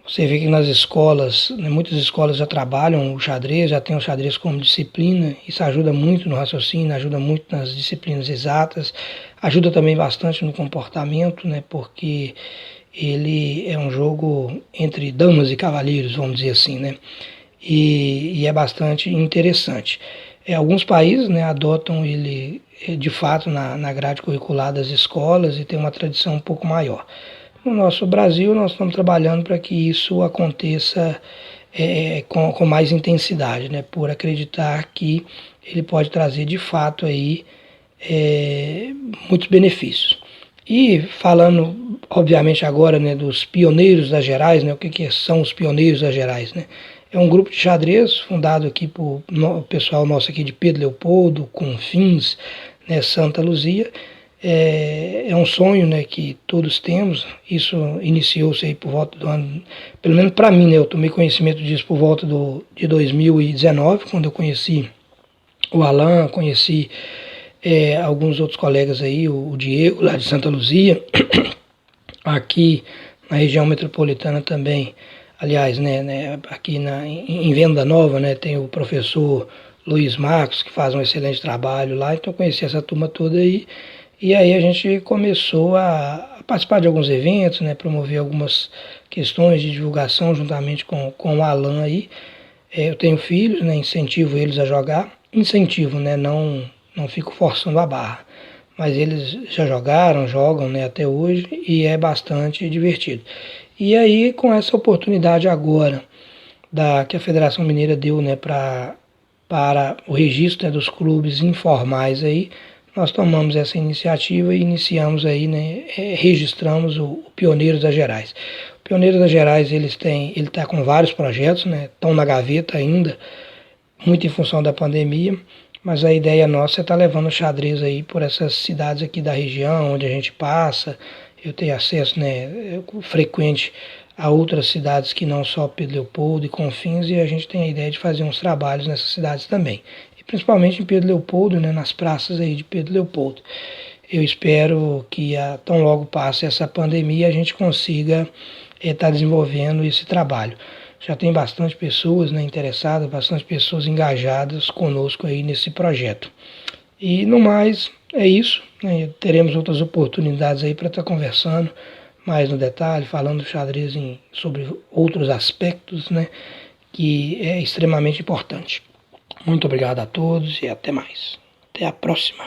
Você vê que nas escolas, né, muitas escolas já trabalham o xadrez, já tem o xadrez como disciplina, isso ajuda muito no raciocínio, ajuda muito nas disciplinas exatas, ajuda também bastante no comportamento, né, porque ele é um jogo entre damas e cavaleiros, vamos dizer assim, né, e é bastante interessante. Alguns países, né, adotam ele de fato na grade curricular das escolas e tem uma tradição um pouco maior. No nosso Brasil, nós estamos trabalhando para que isso aconteça com mais intensidade, né? Por acreditar que ele pode trazer de fato aí, muitos benefícios. E falando, obviamente, agora, né, dos pioneiros das Gerais, né? O que são os pioneiros das Gerais, né? É um grupo de xadrez fundado aqui por pessoal nosso aqui de Pedro Leopoldo, Confins, né, Santa Luzia. É um sonho, né, que todos temos. Isso iniciou-se aí por volta do ano, pelo menos para mim, né, eu tomei conhecimento disso por volta de 2019, quando eu conheci o Alan, conheci alguns outros colegas aí, o Diego lá de Santa Luzia, aqui na região metropolitana também. Aliás, né, aqui em Venda Nova, né, tem o professor Luiz Marcos, que faz um excelente trabalho lá, então eu conheci essa turma toda aí, e aí a gente começou a participar de alguns eventos, né, promover algumas questões de divulgação juntamente com o Alan aí. Eu tenho filhos, né, incentivo eles a jogar, né, não fico forçando a barra, mas eles já jogam, né, até hoje, e é bastante divertido. E aí, com essa oportunidade agora que a Federação Mineira deu, né, para o registro, né, dos clubes informais aí, nós tomamos essa iniciativa e iniciamos aí, né, registramos o Pioneiros das Gerais. O Pioneiros das Gerais, ele está com vários projetos, né, estão na gaveta ainda, muito em função da pandemia, mas a ideia nossa é estar levando o xadrez aí por essas cidades aqui da região, onde a gente passa. Eu tenho acesso, né, frequente a outras cidades que não só Pedro Leopoldo e Confins, e a gente tem a ideia de fazer uns trabalhos nessas cidades também. E principalmente em Pedro Leopoldo, né, nas praças aí de Pedro Leopoldo. Eu espero que tão logo passe essa pandemia a gente consiga estar desenvolvendo esse trabalho. Já tem bastante pessoas, né, interessadas, bastante pessoas engajadas conosco aí nesse projeto. E no mais, é isso, né? Teremos outras oportunidades aí para estar conversando mais no detalhe, falando do xadrez sobre outros aspectos, né, que é extremamente importante. Muito obrigado a todos e até mais. Até a próxima.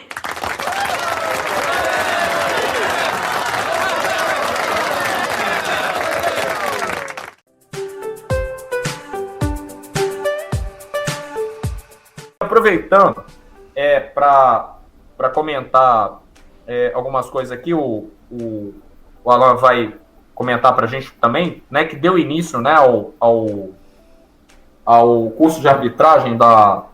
Aproveitando, para comentar algumas coisas aqui, o Alan vai comentar para a gente também, né, que deu início, né, ao curso de arbitragem na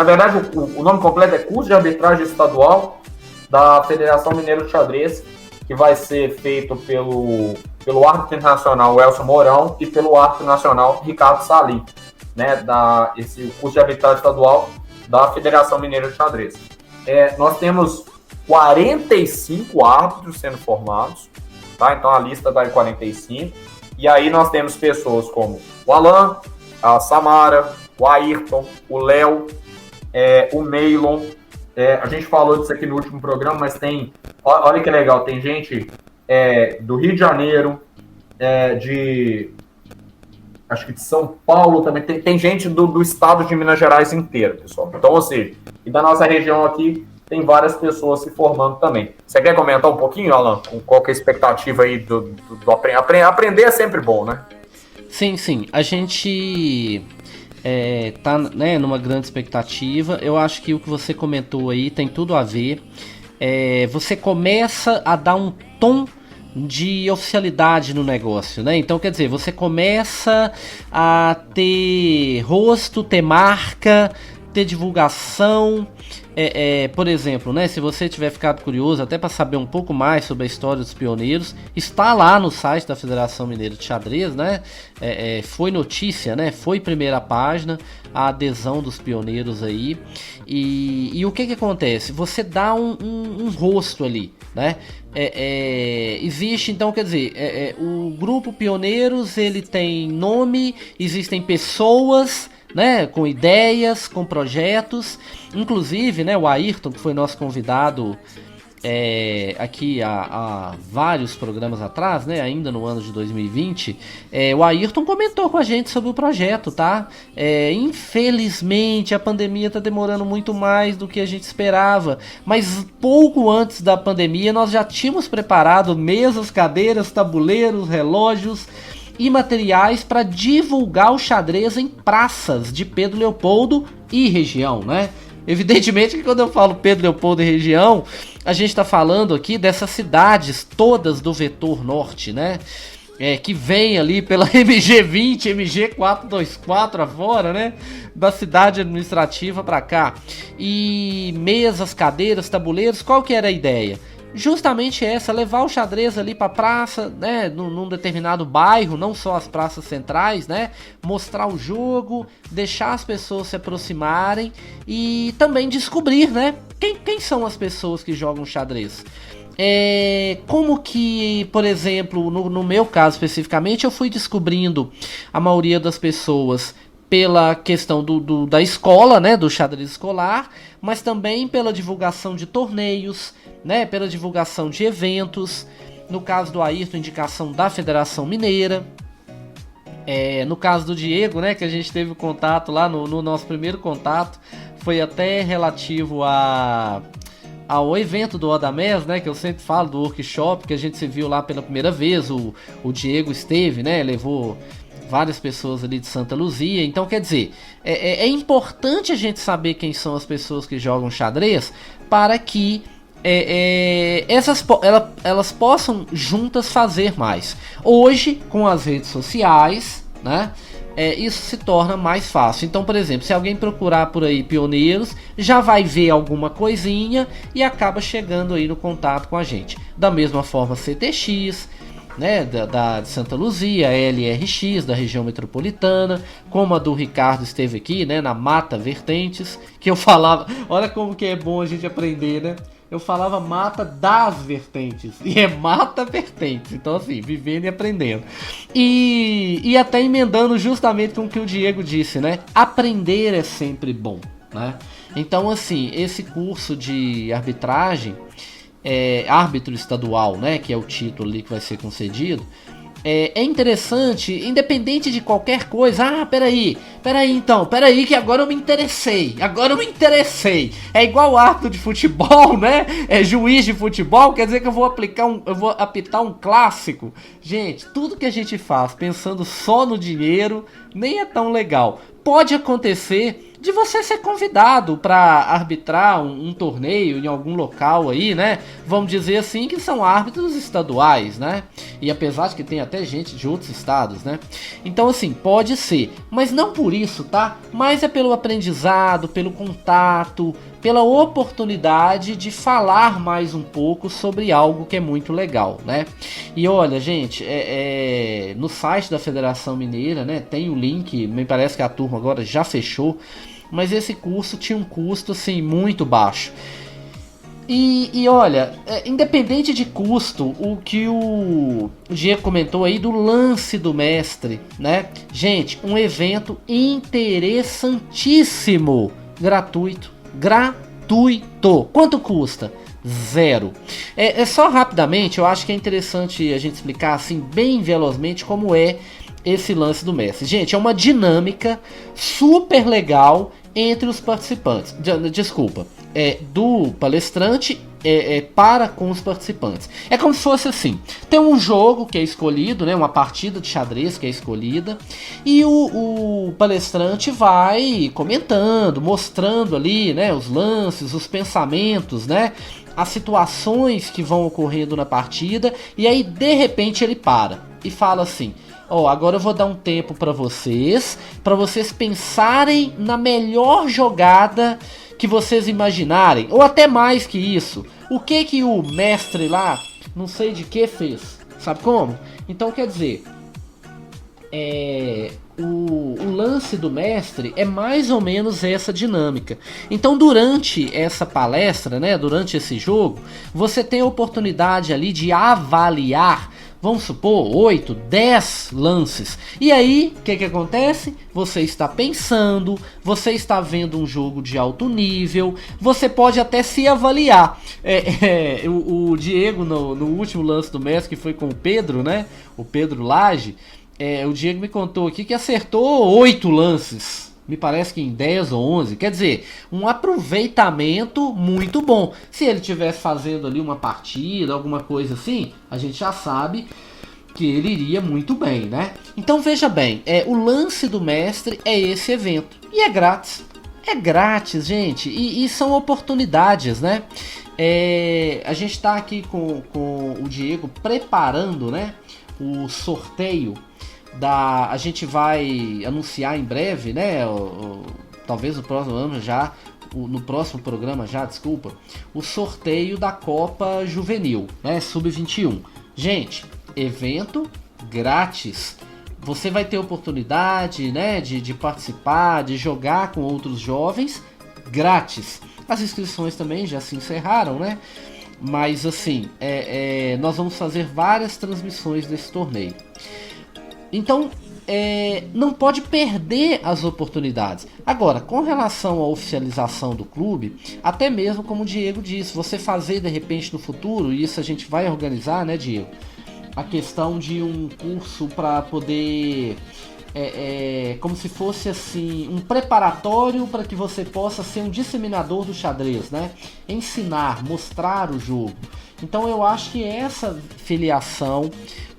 verdade, o nome completo é Curso de Arbitragem Estadual da Federação Mineira de Xadrez, que vai ser feito pelo árbitro internacional Elcio Mourão e pelo árbitro nacional Ricardo Salim, né, esse curso de arbitragem estadual da Federação Mineira de Xadrez. Nós temos 45 árbitros sendo formados, tá? Então a lista dá em 45, e aí nós temos pessoas como o Alan, a Samara, o Ayrton, o Léo, o Meilon. A gente falou disso aqui no último programa, mas olha que legal, tem gente do Rio de Janeiro, acho que de São Paulo também, tem gente do estado de Minas Gerais inteiro, pessoal. Então, ou seja, e da nossa região aqui, tem várias pessoas se formando também. Você quer comentar um pouquinho, Alan? Qual que é a expectativa aí do aprender é sempre bom, né? Sim. A gente tá, né, numa grande expectativa. Eu acho que o que você comentou aí tem tudo a ver. Você começa a dar um tom de oficialidade no negócio, né? Então, quer dizer, você começa a ter rosto, ter marca, ter divulgação. Por exemplo, né, se você tiver ficado curioso até para saber um pouco mais sobre a história dos pioneiros, está lá no site da Federação Mineira de Xadrez, né? Foi notícia, né? Foi primeira página a adesão dos pioneiros aí. E o que acontece? Você dá um rosto ali, né? Existe, então, quer dizer, o grupo Pioneiros, ele tem nome, existem pessoas, né, com ideias, com projetos. Inclusive, né, o Ayrton, que foi nosso convidado aqui há vários programas atrás, né, ainda no ano de 2020, o Ayrton comentou com a gente sobre o projeto, tá? Infelizmente a pandemia está demorando muito mais do que a gente esperava, mas pouco antes da pandemia nós já tínhamos preparado mesas, cadeiras, tabuleiros, relógios e materiais para divulgar o xadrez em praças de Pedro Leopoldo e região, né? Evidentemente que quando eu falo Pedro Leopoldo e região, a gente está falando aqui dessas cidades todas do vetor norte, né? que vem ali pela MG20, MG424 afora, né? Da cidade administrativa para cá. E mesas, cadeiras, tabuleiros, qual que era a ideia? Justamente essa, levar o xadrez ali para praça, né, num determinado bairro, não só as praças centrais, né, mostrar o jogo, deixar as pessoas se aproximarem e também descobrir, né, quem são as pessoas que jogam xadrez. Como que, por exemplo, no meu caso especificamente, eu fui descobrindo a maioria das pessoas pela questão da escola, né, do xadrez escolar, mas também pela divulgação de torneios, né, pela divulgação de eventos. No caso do Ayrton, indicação da Federação Mineira. No caso do Diego, né, que a gente teve contato lá no nosso primeiro contato, foi até relativo ao evento do Odamés, né, que eu sempre falo, do workshop, que a gente se viu lá pela primeira vez. O Diego esteve, né, levou várias pessoas ali de Santa Luzia. Então, quer dizer, é importante a gente saber quem são as pessoas que jogam xadrez para que elas possam juntas fazer mais. Hoje, com as redes sociais, né, isso se torna mais fácil. Então, por exemplo, se alguém procurar por aí pioneiros, já vai ver alguma coisinha e acaba chegando aí no contato com a gente. Da mesma forma, CTX, né, de Santa Luzia, LRX da região metropolitana, como a do Ricardo esteve aqui, né, na Mata Vertentes, que eu falava, olha como que é bom a gente aprender, né? Eu falava Mata das Vertentes, e é Mata Vertentes, então assim, vivendo e aprendendo. E até emendando justamente com o que o Diego disse, né? Aprender é sempre bom, né? Então assim, esse curso de arbitragem, árbitro estadual, né, que é o título ali que vai ser concedido, é interessante, independente de qualquer coisa. Peraí que agora eu me interessei. É igual árbitro de futebol, né? É juiz de futebol, quer dizer que eu vou apitar um clássico. Gente, tudo que a gente faz pensando só no dinheiro nem é tão legal. Pode acontecer de você ser convidado para arbitrar um torneio em algum local aí, né? Vamos dizer assim, que são árbitros estaduais, né? E apesar de que tem até gente de outros estados, né? Então assim, pode ser, mas não por isso, tá? Mas é pelo aprendizado, pelo contato, pela oportunidade de falar mais um pouco sobre algo que é muito legal, né? E olha, gente, no site da Federação Mineira, né, tem o link, me parece que a turma agora já fechou, mas esse curso tinha um custo assim muito baixo. E olha, independente de custo, o que o Diego comentou aí do lance do mestre, né? Gente, um evento interessantíssimo, gratuito. Quanto custa? 0. Só rapidamente, eu acho que é interessante a gente explicar assim bem velozmente como é esse lance do mestre. Gente, é uma dinâmica super legal entre os participantes. Desculpa, do palestrante para com os participantes. É como se fosse assim: tem um jogo que é escolhido, né, uma partida de xadrez que é escolhida, e o palestrante vai comentando, mostrando ali, né, os lances, os pensamentos, né, as situações que vão ocorrendo na partida, e aí de repente ele para e fala assim: agora eu vou dar um tempo para vocês pensarem na melhor jogada que vocês imaginarem, ou até mais que isso. O que o mestre lá, não sei de que, fez? Sabe como? Então quer dizer, o lance do mestre é mais ou menos essa dinâmica. Então durante essa palestra, né, durante esse jogo, você tem a oportunidade ali de avaliar, vamos supor, 8, 10 lances. E aí, o que acontece? Você está pensando, você está vendo um jogo de alto nível, você pode até se avaliar. O Diego, no último lance do mestre, que foi com o Pedro, né? O Pedro Lage, o Diego me contou aqui que acertou 8 lances. Me parece que em 10 ou 11, quer dizer, um aproveitamento muito bom. Se ele estivesse fazendo ali uma partida, alguma coisa assim, a gente já sabe que ele iria muito bem, né? Então veja bem, o lance do mestre é esse evento, e é grátis. É grátis, gente, e são oportunidades, né? A gente está aqui com o Diego preparando, né, o sorteio a gente vai anunciar em breve, né? Talvez no próximo ano já, no próximo programa já, desculpa, o sorteio da Copa Juvenil, né? Sub-21. Gente, evento grátis. Você vai ter oportunidade, né, de participar, de jogar com outros jovens grátis. As inscrições também já se encerraram, né? Mas assim, nós vamos fazer várias transmissões desse torneio. Então, não pode perder as oportunidades. Agora, com relação à oficialização do clube, até mesmo como o Diego disse, você fazer de repente no futuro, e isso a gente vai organizar, né, Diego? A questão de um curso para poder, como se fosse assim, um preparatório para que você possa ser um disseminador do xadrez, né? Ensinar, mostrar o jogo. Então eu acho que essa filiação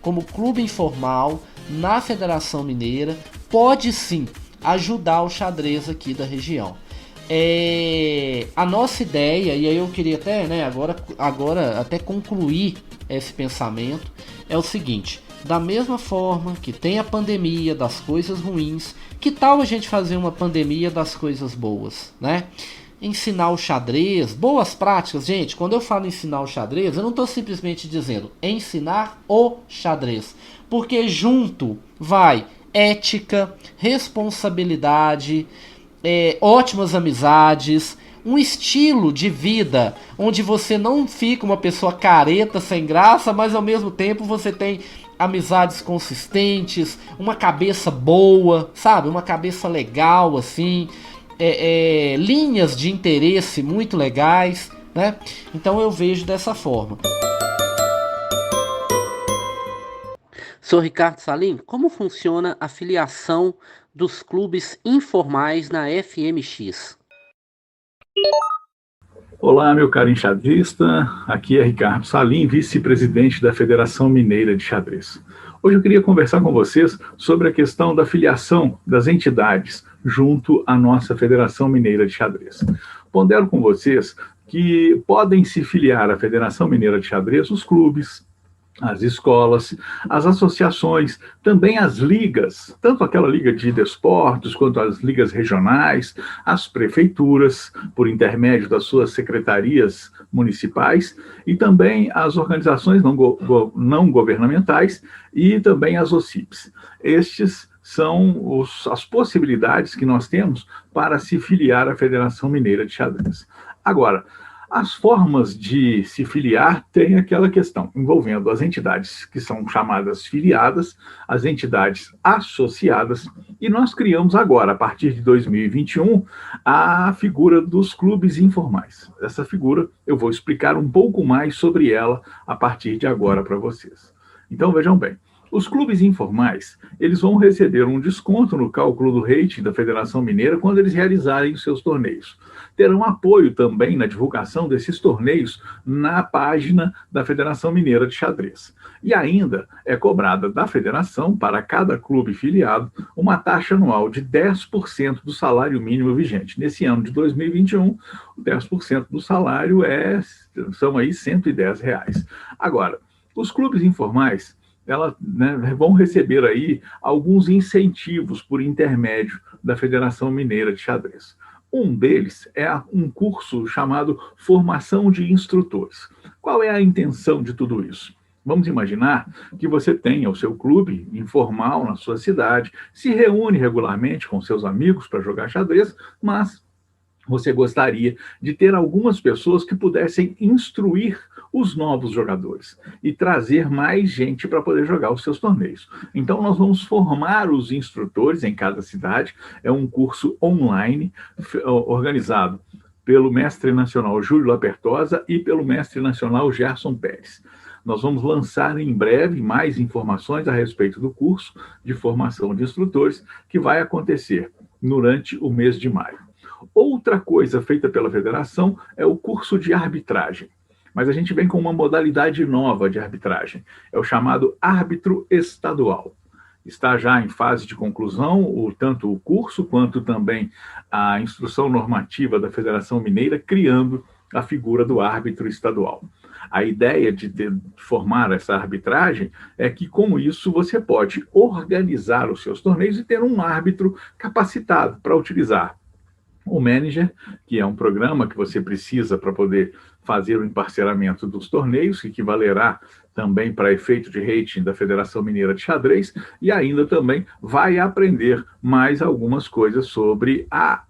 como clube informal na Federação Mineira pode sim ajudar o xadrez aqui da região. A nossa ideia, e aí eu queria até, né, agora até concluir esse pensamento, é o seguinte: da mesma forma que tem a pandemia das coisas ruins, que tal a gente fazer uma pandemia das coisas boas, né? Ensinar o xadrez, boas práticas. Gente, quando eu falo ensinar o xadrez, eu não estou simplesmente dizendo ensinar o xadrez, porque junto vai ética, responsabilidade, ótimas amizades, um estilo de vida onde você não fica uma pessoa careta, sem graça, mas ao mesmo tempo você tem amizades consistentes, uma cabeça boa, sabe? Uma cabeça legal, assim, linhas de interesse muito legais, né? Então eu vejo dessa forma. Sr. Ricardo Salim, como funciona a filiação dos clubes informais na FMX? Olá, meu caro enxadrista, aqui é Ricardo Salim, vice-presidente da Federação Mineira de Xadrez. Hoje eu queria conversar com vocês sobre a questão da filiação das entidades junto à nossa Federação Mineira de Xadrez. Pondero com vocês que podem se filiar à Federação Mineira de Xadrez os clubes, as escolas, as associações, também as ligas, tanto aquela liga de desportos quanto as ligas regionais, as prefeituras, por intermédio das suas secretarias municipais, e também as organizações não governamentais e também as OCIPs. Estes são as possibilidades que nós temos para se filiar à Federação Mineira de Xadrez. Agora, as formas de se filiar têm aquela questão envolvendo as entidades que são chamadas filiadas, as entidades associadas, e nós criamos agora, a partir de 2021, a figura dos clubes informais. Essa figura eu vou explicar um pouco mais sobre ela a partir de agora para vocês. Então vejam bem, os clubes informais, eles vão receber um desconto no cálculo do rating da Federação Mineira quando eles realizarem os seus torneios. Terão apoio também na divulgação desses torneios na página da Federação Mineira de Xadrez. E ainda é cobrada da federação, para cada clube filiado, uma taxa anual de 10% do salário mínimo vigente. Nesse ano de 2021, o 10% do salário são aí R$110. Agora, os clubes informais, vão receber aí alguns incentivos por intermédio da Federação Mineira de Xadrez. Um deles é um curso chamado Formação de Instrutores. Qual é a intenção de tudo isso? Vamos imaginar que você tenha o seu clube informal na sua cidade, se reúne regularmente com seus amigos para jogar xadrez, mas você gostaria de ter algumas pessoas que pudessem instruir os novos jogadores e trazer mais gente para poder jogar os seus torneios. Então, nós vamos formar os instrutores em cada cidade. É um curso online organizado pelo mestre nacional Júlio Lapertosa e pelo mestre nacional Gerson Pérez. Nós vamos lançar em breve mais informações a respeito do curso de formação de instrutores que vai acontecer durante o mês de maio. Outra coisa feita pela federação é o curso de arbitragem. Mas a gente vem com uma modalidade nova de arbitragem. É o chamado árbitro estadual. Está já em fase de conclusão tanto o curso quanto também a instrução normativa da Federação Mineira, criando a figura do árbitro estadual. A ideia de formar essa arbitragem é que, com isso, você pode organizar os seus torneios e ter um árbitro capacitado para utilizar o Manager, que é um programa que você precisa para poder fazer o emparceramento dos torneios, que equivalerá também para efeito de rating da Federação Mineira de Xadrez, e ainda também vai aprender mais algumas coisas sobre a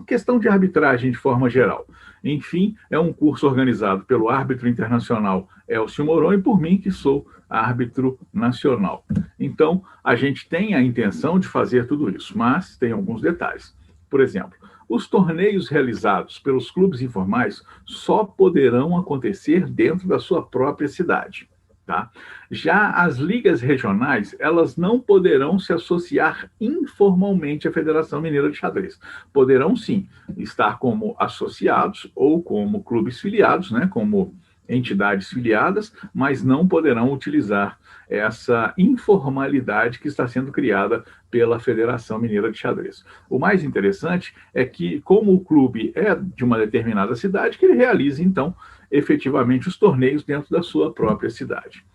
questão de arbitragem de forma geral. Enfim, é um curso organizado pelo árbitro internacional Elcio Moron e por mim, que sou árbitro nacional. Então, a gente tem a intenção de fazer tudo isso, mas tem alguns detalhes. Por exemplo, os torneios realizados pelos clubes informais só poderão acontecer dentro da sua própria cidade. Tá? Já as ligas regionais, elas não poderão se associar informalmente à Federação Mineira de Xadrez. Poderão, sim, estar como associados ou como clubes filiados, né, como entidades filiadas, mas não poderão utilizar essa informalidade que está sendo criada pela Federação Mineira de Xadrez. O mais interessante é que, como o clube é de uma determinada cidade, que ele realize, então, efetivamente os torneios dentro da sua própria cidade.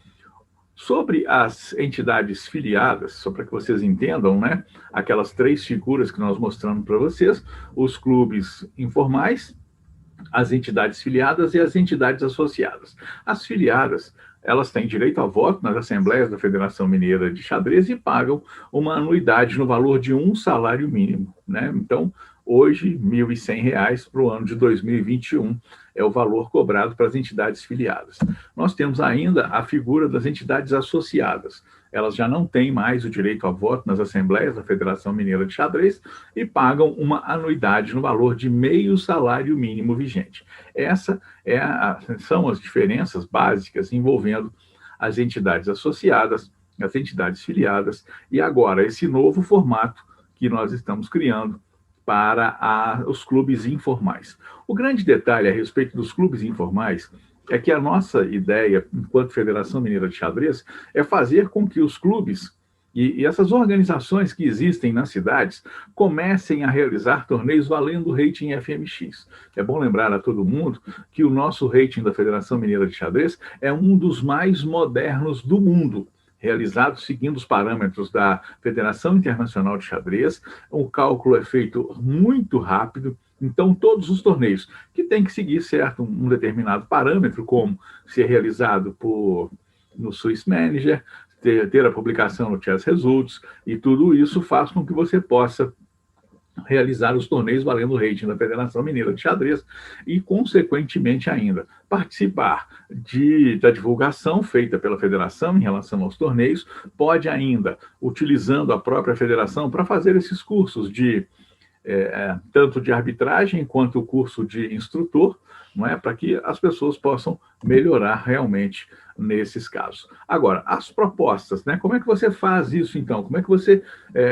Sobre as entidades filiadas, só para que vocês entendam, né, aquelas 3 figuras que nós mostramos para vocês, os clubes informais, as entidades filiadas e as entidades associadas. As filiadas, elas têm direito a voto nas assembleias da Federação Mineira de Xadrez e pagam uma anuidade no valor de um salário mínimo, né? Então, hoje, R$ 1.100 para o ano de 2021 é o valor cobrado para as entidades filiadas. Nós temos ainda a figura das entidades associadas. Elas já não têm mais o direito a voto nas assembleias da Federação Mineira de Xadrez e pagam uma anuidade no valor de meio salário mínimo vigente. Essas são as diferenças básicas envolvendo as entidades associadas, as entidades filiadas e agora esse novo formato que nós estamos criando para os clubes informais. O grande detalhe a respeito dos clubes informais é que a nossa ideia, enquanto Federação Mineira de Xadrez, é fazer com que os clubes e essas organizações que existem nas cidades comecem a realizar torneios valendo o rating FMX. É bom lembrar a todo mundo que o nosso rating da Federação Mineira de Xadrez é um dos mais modernos do mundo, realizado seguindo os parâmetros da Federação Internacional de Xadrez. O cálculo é feito muito rápido, então todos os torneios que têm que seguir certo um determinado parâmetro, como ser realizado no Swiss Manager, ter a publicação no Chess Results, e tudo isso faz com que você possa realizar os torneios valendo o rating da Federação Mineira de Xadrez e, consequentemente ainda, participar da divulgação feita pela federação em relação aos torneios, pode ainda, utilizando a própria federação para fazer esses cursos tanto de arbitragem quanto o curso de instrutor, não é? Para que as pessoas possam melhorar realmente nesses casos. Agora, as propostas, né? Como é que você faz isso, então? Como é que você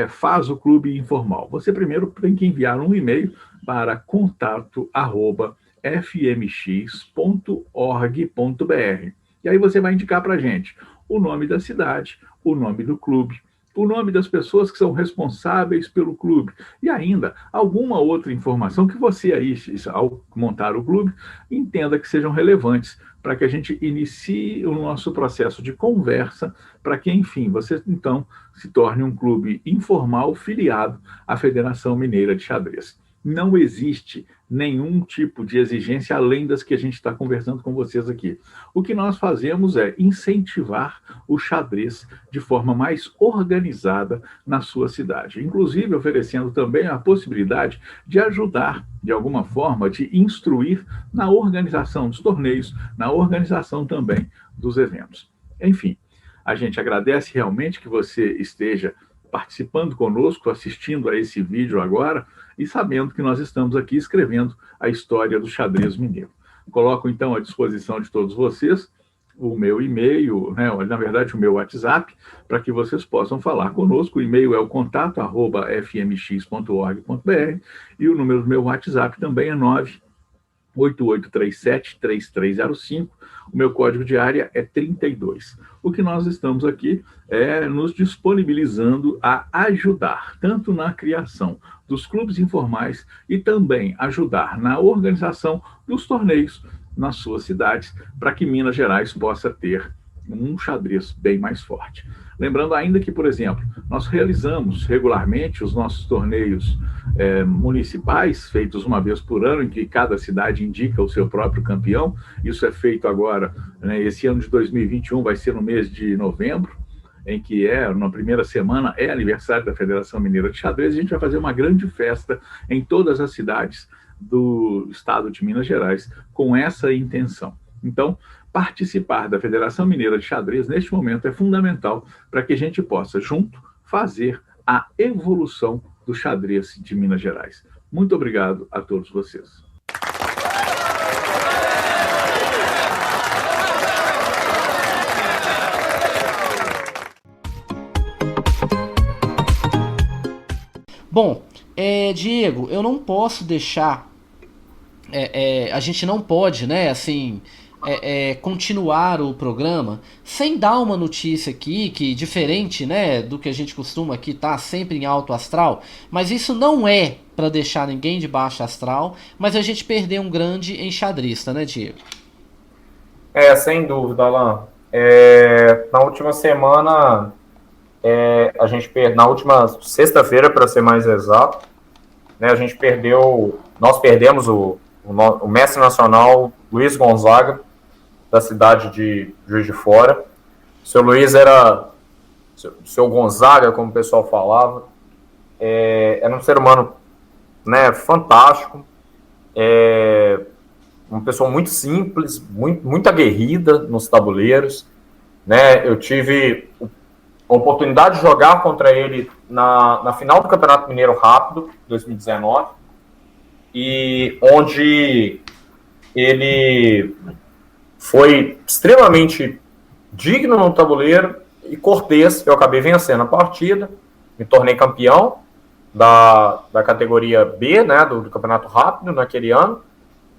faz o clube informal? Você primeiro tem que enviar um e-mail para contato@fmx.org.br. E aí você vai indicar para a gente o nome da cidade, o nome do clube, o nome das pessoas que são responsáveis pelo clube e ainda alguma outra informação que você aí, ao montar o clube, entenda que sejam relevantes para que a gente inicie o nosso processo de conversa para que, enfim, você então se torne um clube informal filiado à Federação Mineira de Xadrez. Não existe nenhum tipo de exigência além das que a gente está conversando com vocês aqui. O que nós fazemos é incentivar o xadrez de forma mais organizada na sua cidade, inclusive oferecendo também a possibilidade de ajudar, de alguma forma, de instruir na organização dos torneios, na organização também dos eventos. Enfim, a gente agradece realmente que você esteja participando conosco, assistindo a esse vídeo agora e sabendo que nós estamos aqui escrevendo a história do xadrez mineiro. Coloco então à disposição de todos vocês o meu e-mail, né, na verdade o meu WhatsApp, para que vocês possam falar conosco. O e-mail é o contato@fmx.org.br e o número do meu WhatsApp também é 98837-3305. O meu código de área é 32. O que nós estamos aqui é nos disponibilizando a ajudar, tanto na criação dos clubes informais e também ajudar na organização dos torneios nas suas cidades, para que Minas Gerais possa ter um xadrez bem mais forte. Lembrando ainda que, por exemplo, nós realizamos regularmente os nossos torneios municipais, feitos uma vez por ano, em que cada cidade indica o seu próprio campeão. Isso é feito agora, né, esse ano de 2021 vai ser no mês de novembro, em que na primeira semana, é aniversário da Federação Mineira de Xadrez. A gente vai fazer uma grande festa em todas as cidades do estado de Minas Gerais com essa intenção. Então, participar da Federação Mineira de Xadrez, neste momento, é fundamental para que a gente possa, junto, fazer a evolução do xadrez de Minas Gerais. Muito obrigado a todos vocês. Bom, Diego, eu não posso deixar, a gente não pode, né, assim, continuar o programa sem dar uma notícia aqui, que diferente, né, do que a gente costuma aqui, tá sempre em alto astral, mas isso não é para deixar ninguém de baixo astral, mas a gente perdeu um grande enxadrista, né, Diego? Sem dúvida, Alan. Na última semana... na última sexta-feira, para ser mais exato, né, nós perdemos o mestre nacional Luiz Gonzaga, da cidade de Juiz de Fora. O seu Luiz o seu Gonzaga, como o pessoal falava, era um ser humano, né, fantástico, uma pessoa muito simples, muito aguerrida nos tabuleiros, né. Eu tive a oportunidade de jogar contra ele na final do Campeonato Mineiro Rápido, 2019, e onde ele foi extremamente digno no tabuleiro e cortês. Eu acabei vencendo a partida, me tornei campeão da categoria B, né, do Campeonato Rápido naquele ano,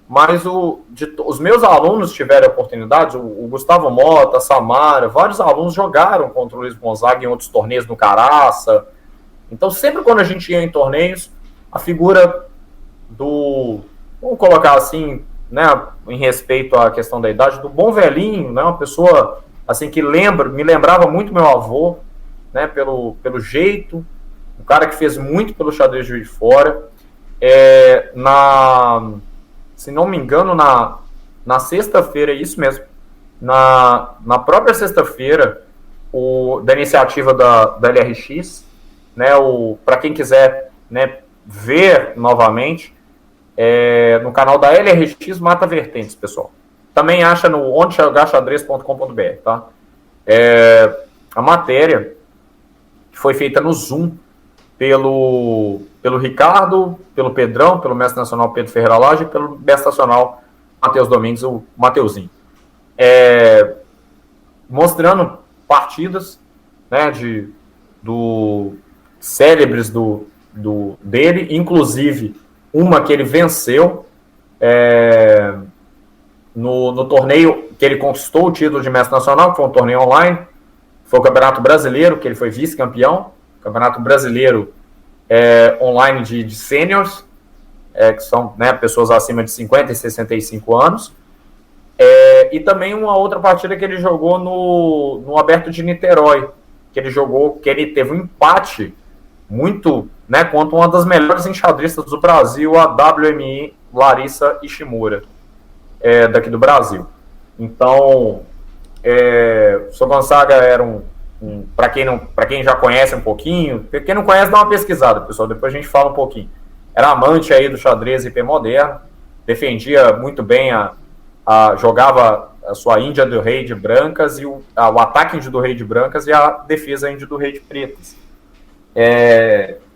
mas os meus alunos tiveram oportunidades, o Gustavo Mota, a Samara, vários alunos jogaram contra o Luiz Gonzaga em outros torneios no Caraça. Então, sempre quando a gente ia em torneios, a figura vamos colocar assim, né, em respeito à questão da idade, do bom velhinho, né, uma pessoa assim que me lembrava muito meu avô, né, pelo jeito, um cara que fez muito pelo xadrez de Juiz de Fora. Se não me engano, na sexta-feira, isso mesmo, na própria sexta-feira, da iniciativa da LRX, né, para quem quiser, né, ver novamente, no canal da LRX Mata Vertentes, pessoal. Também acha no ondejogarxadrez.com.br, tá? A matéria que foi feita no Zoom pelo Ricardo, pelo Pedrão, pelo mestre nacional Pedro Ferreira Lage e pelo mestre nacional Matheus Domingues, o Mateuzinho. Mostrando partidas, né, célebres dele, inclusive uma que ele venceu no torneio que ele conquistou o título de mestre nacional, que foi um torneio online, foi o Campeonato Brasileiro, que ele foi vice-campeão, Campeonato Brasileiro online de seniors, que são, né, pessoas acima de 50 e 65 anos, e também uma outra partida que ele jogou no Aberto de Niterói, que ele teve um empate muito, né, contra uma das melhores enxadristas do Brasil, a WMI Larissa Ishimura, daqui do Brasil. Então, o Sr. Gonzaga era para quem já conhece um pouquinho, quem não conhece, dá uma pesquisada, pessoal, depois a gente fala um pouquinho. Era amante aí do xadrez IP moderno, defendia muito bem, jogava a sua Índia do Rei de Brancas, e o ataque índio do Rei de Brancas e a defesa índio do Rei de Pretas.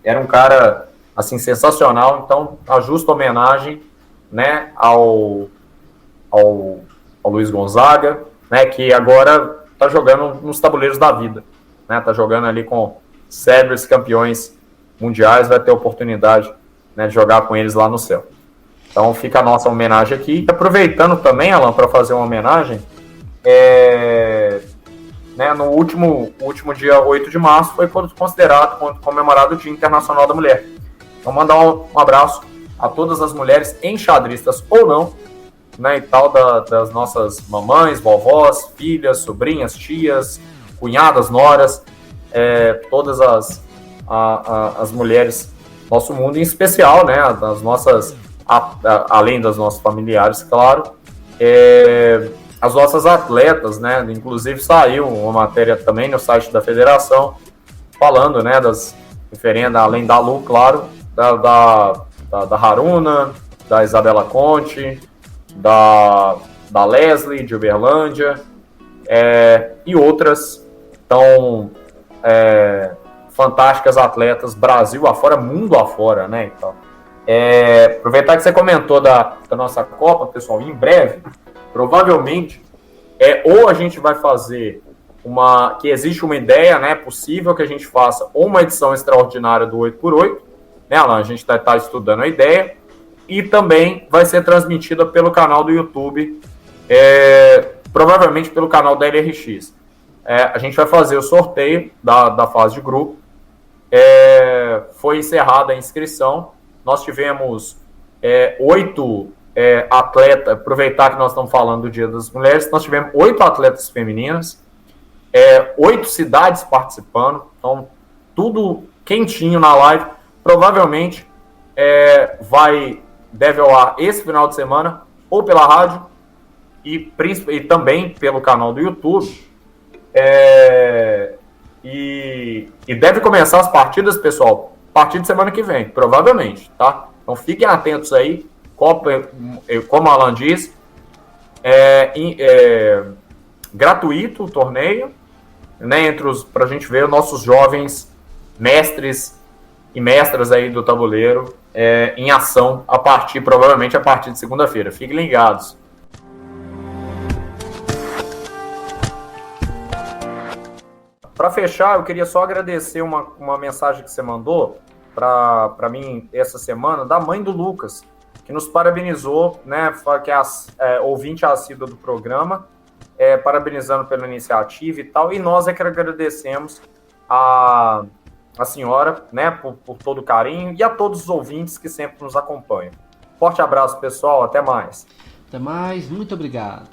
Era um cara, assim, sensacional. Então, a justa homenagem, né, ao Luiz Gonzaga, né, que agora está jogando nos tabuleiros da vida, né, está jogando ali com célebres campeões mundiais, vai ter oportunidade, né, de jogar com eles lá no céu. Então fica a nossa homenagem aqui. Aproveitando também, Alan, para fazer uma homenagem, né, no último dia 8 de março foi considerado, comemorado o Dia Internacional da Mulher. Então mandar um abraço a todas as mulheres enxadristas ou não, né, e tal, das nossas mamães, vovós, filhas, sobrinhas, tias, cunhadas, noras, todas as mulheres do nosso mundo, em especial, né, das nossas, além das nossas familiares, claro, as nossas atletas, né, inclusive saiu uma matéria também no site da federação, falando, né, além da Lu, claro, da Haruna, da Isabela Conte, da Leslie, de Uberlândia, e outras tão fantásticas atletas, Brasil afora, mundo afora, né? Então, aproveitar que você comentou da nossa Copa, pessoal, em breve, provavelmente, ou a gente vai fazer que existe uma ideia, né, possível que a gente faça ou uma edição extraordinária do 8x8, né, Alan? A gente está estudando a ideia, e também vai ser transmitida pelo canal do YouTube, provavelmente pelo canal da LRX. A gente vai fazer o sorteio da fase de grupo. Foi encerrada a inscrição. Nós tivemos 8 atletas, aproveitar que nós estamos falando do Dia das Mulheres, nós tivemos 8 atletas femininas, 8 cidades participando, então tudo quentinho na live. Provavelmente deve ao ar esse final de semana, ou pela rádio, e também pelo canal do YouTube. E deve começar as partidas, pessoal, a partir de semana que vem, provavelmente, tá? Então fiquem atentos aí, como a Alan diz, gratuito o torneio, né, para a gente ver nossos jovens mestres e mestras aí do tabuleiro em ação provavelmente a partir de segunda-feira. Fiquem ligados. Para fechar, eu queria só agradecer uma mensagem que você mandou para mim essa semana, da mãe do Lucas, que nos parabenizou, né, que é ouvinte assídua do programa, parabenizando pela iniciativa e tal, e nós que agradecemos a senhora, né, por todo o carinho, e a todos os ouvintes que sempre nos acompanham. Forte abraço, pessoal, até mais. Até mais, muito obrigado.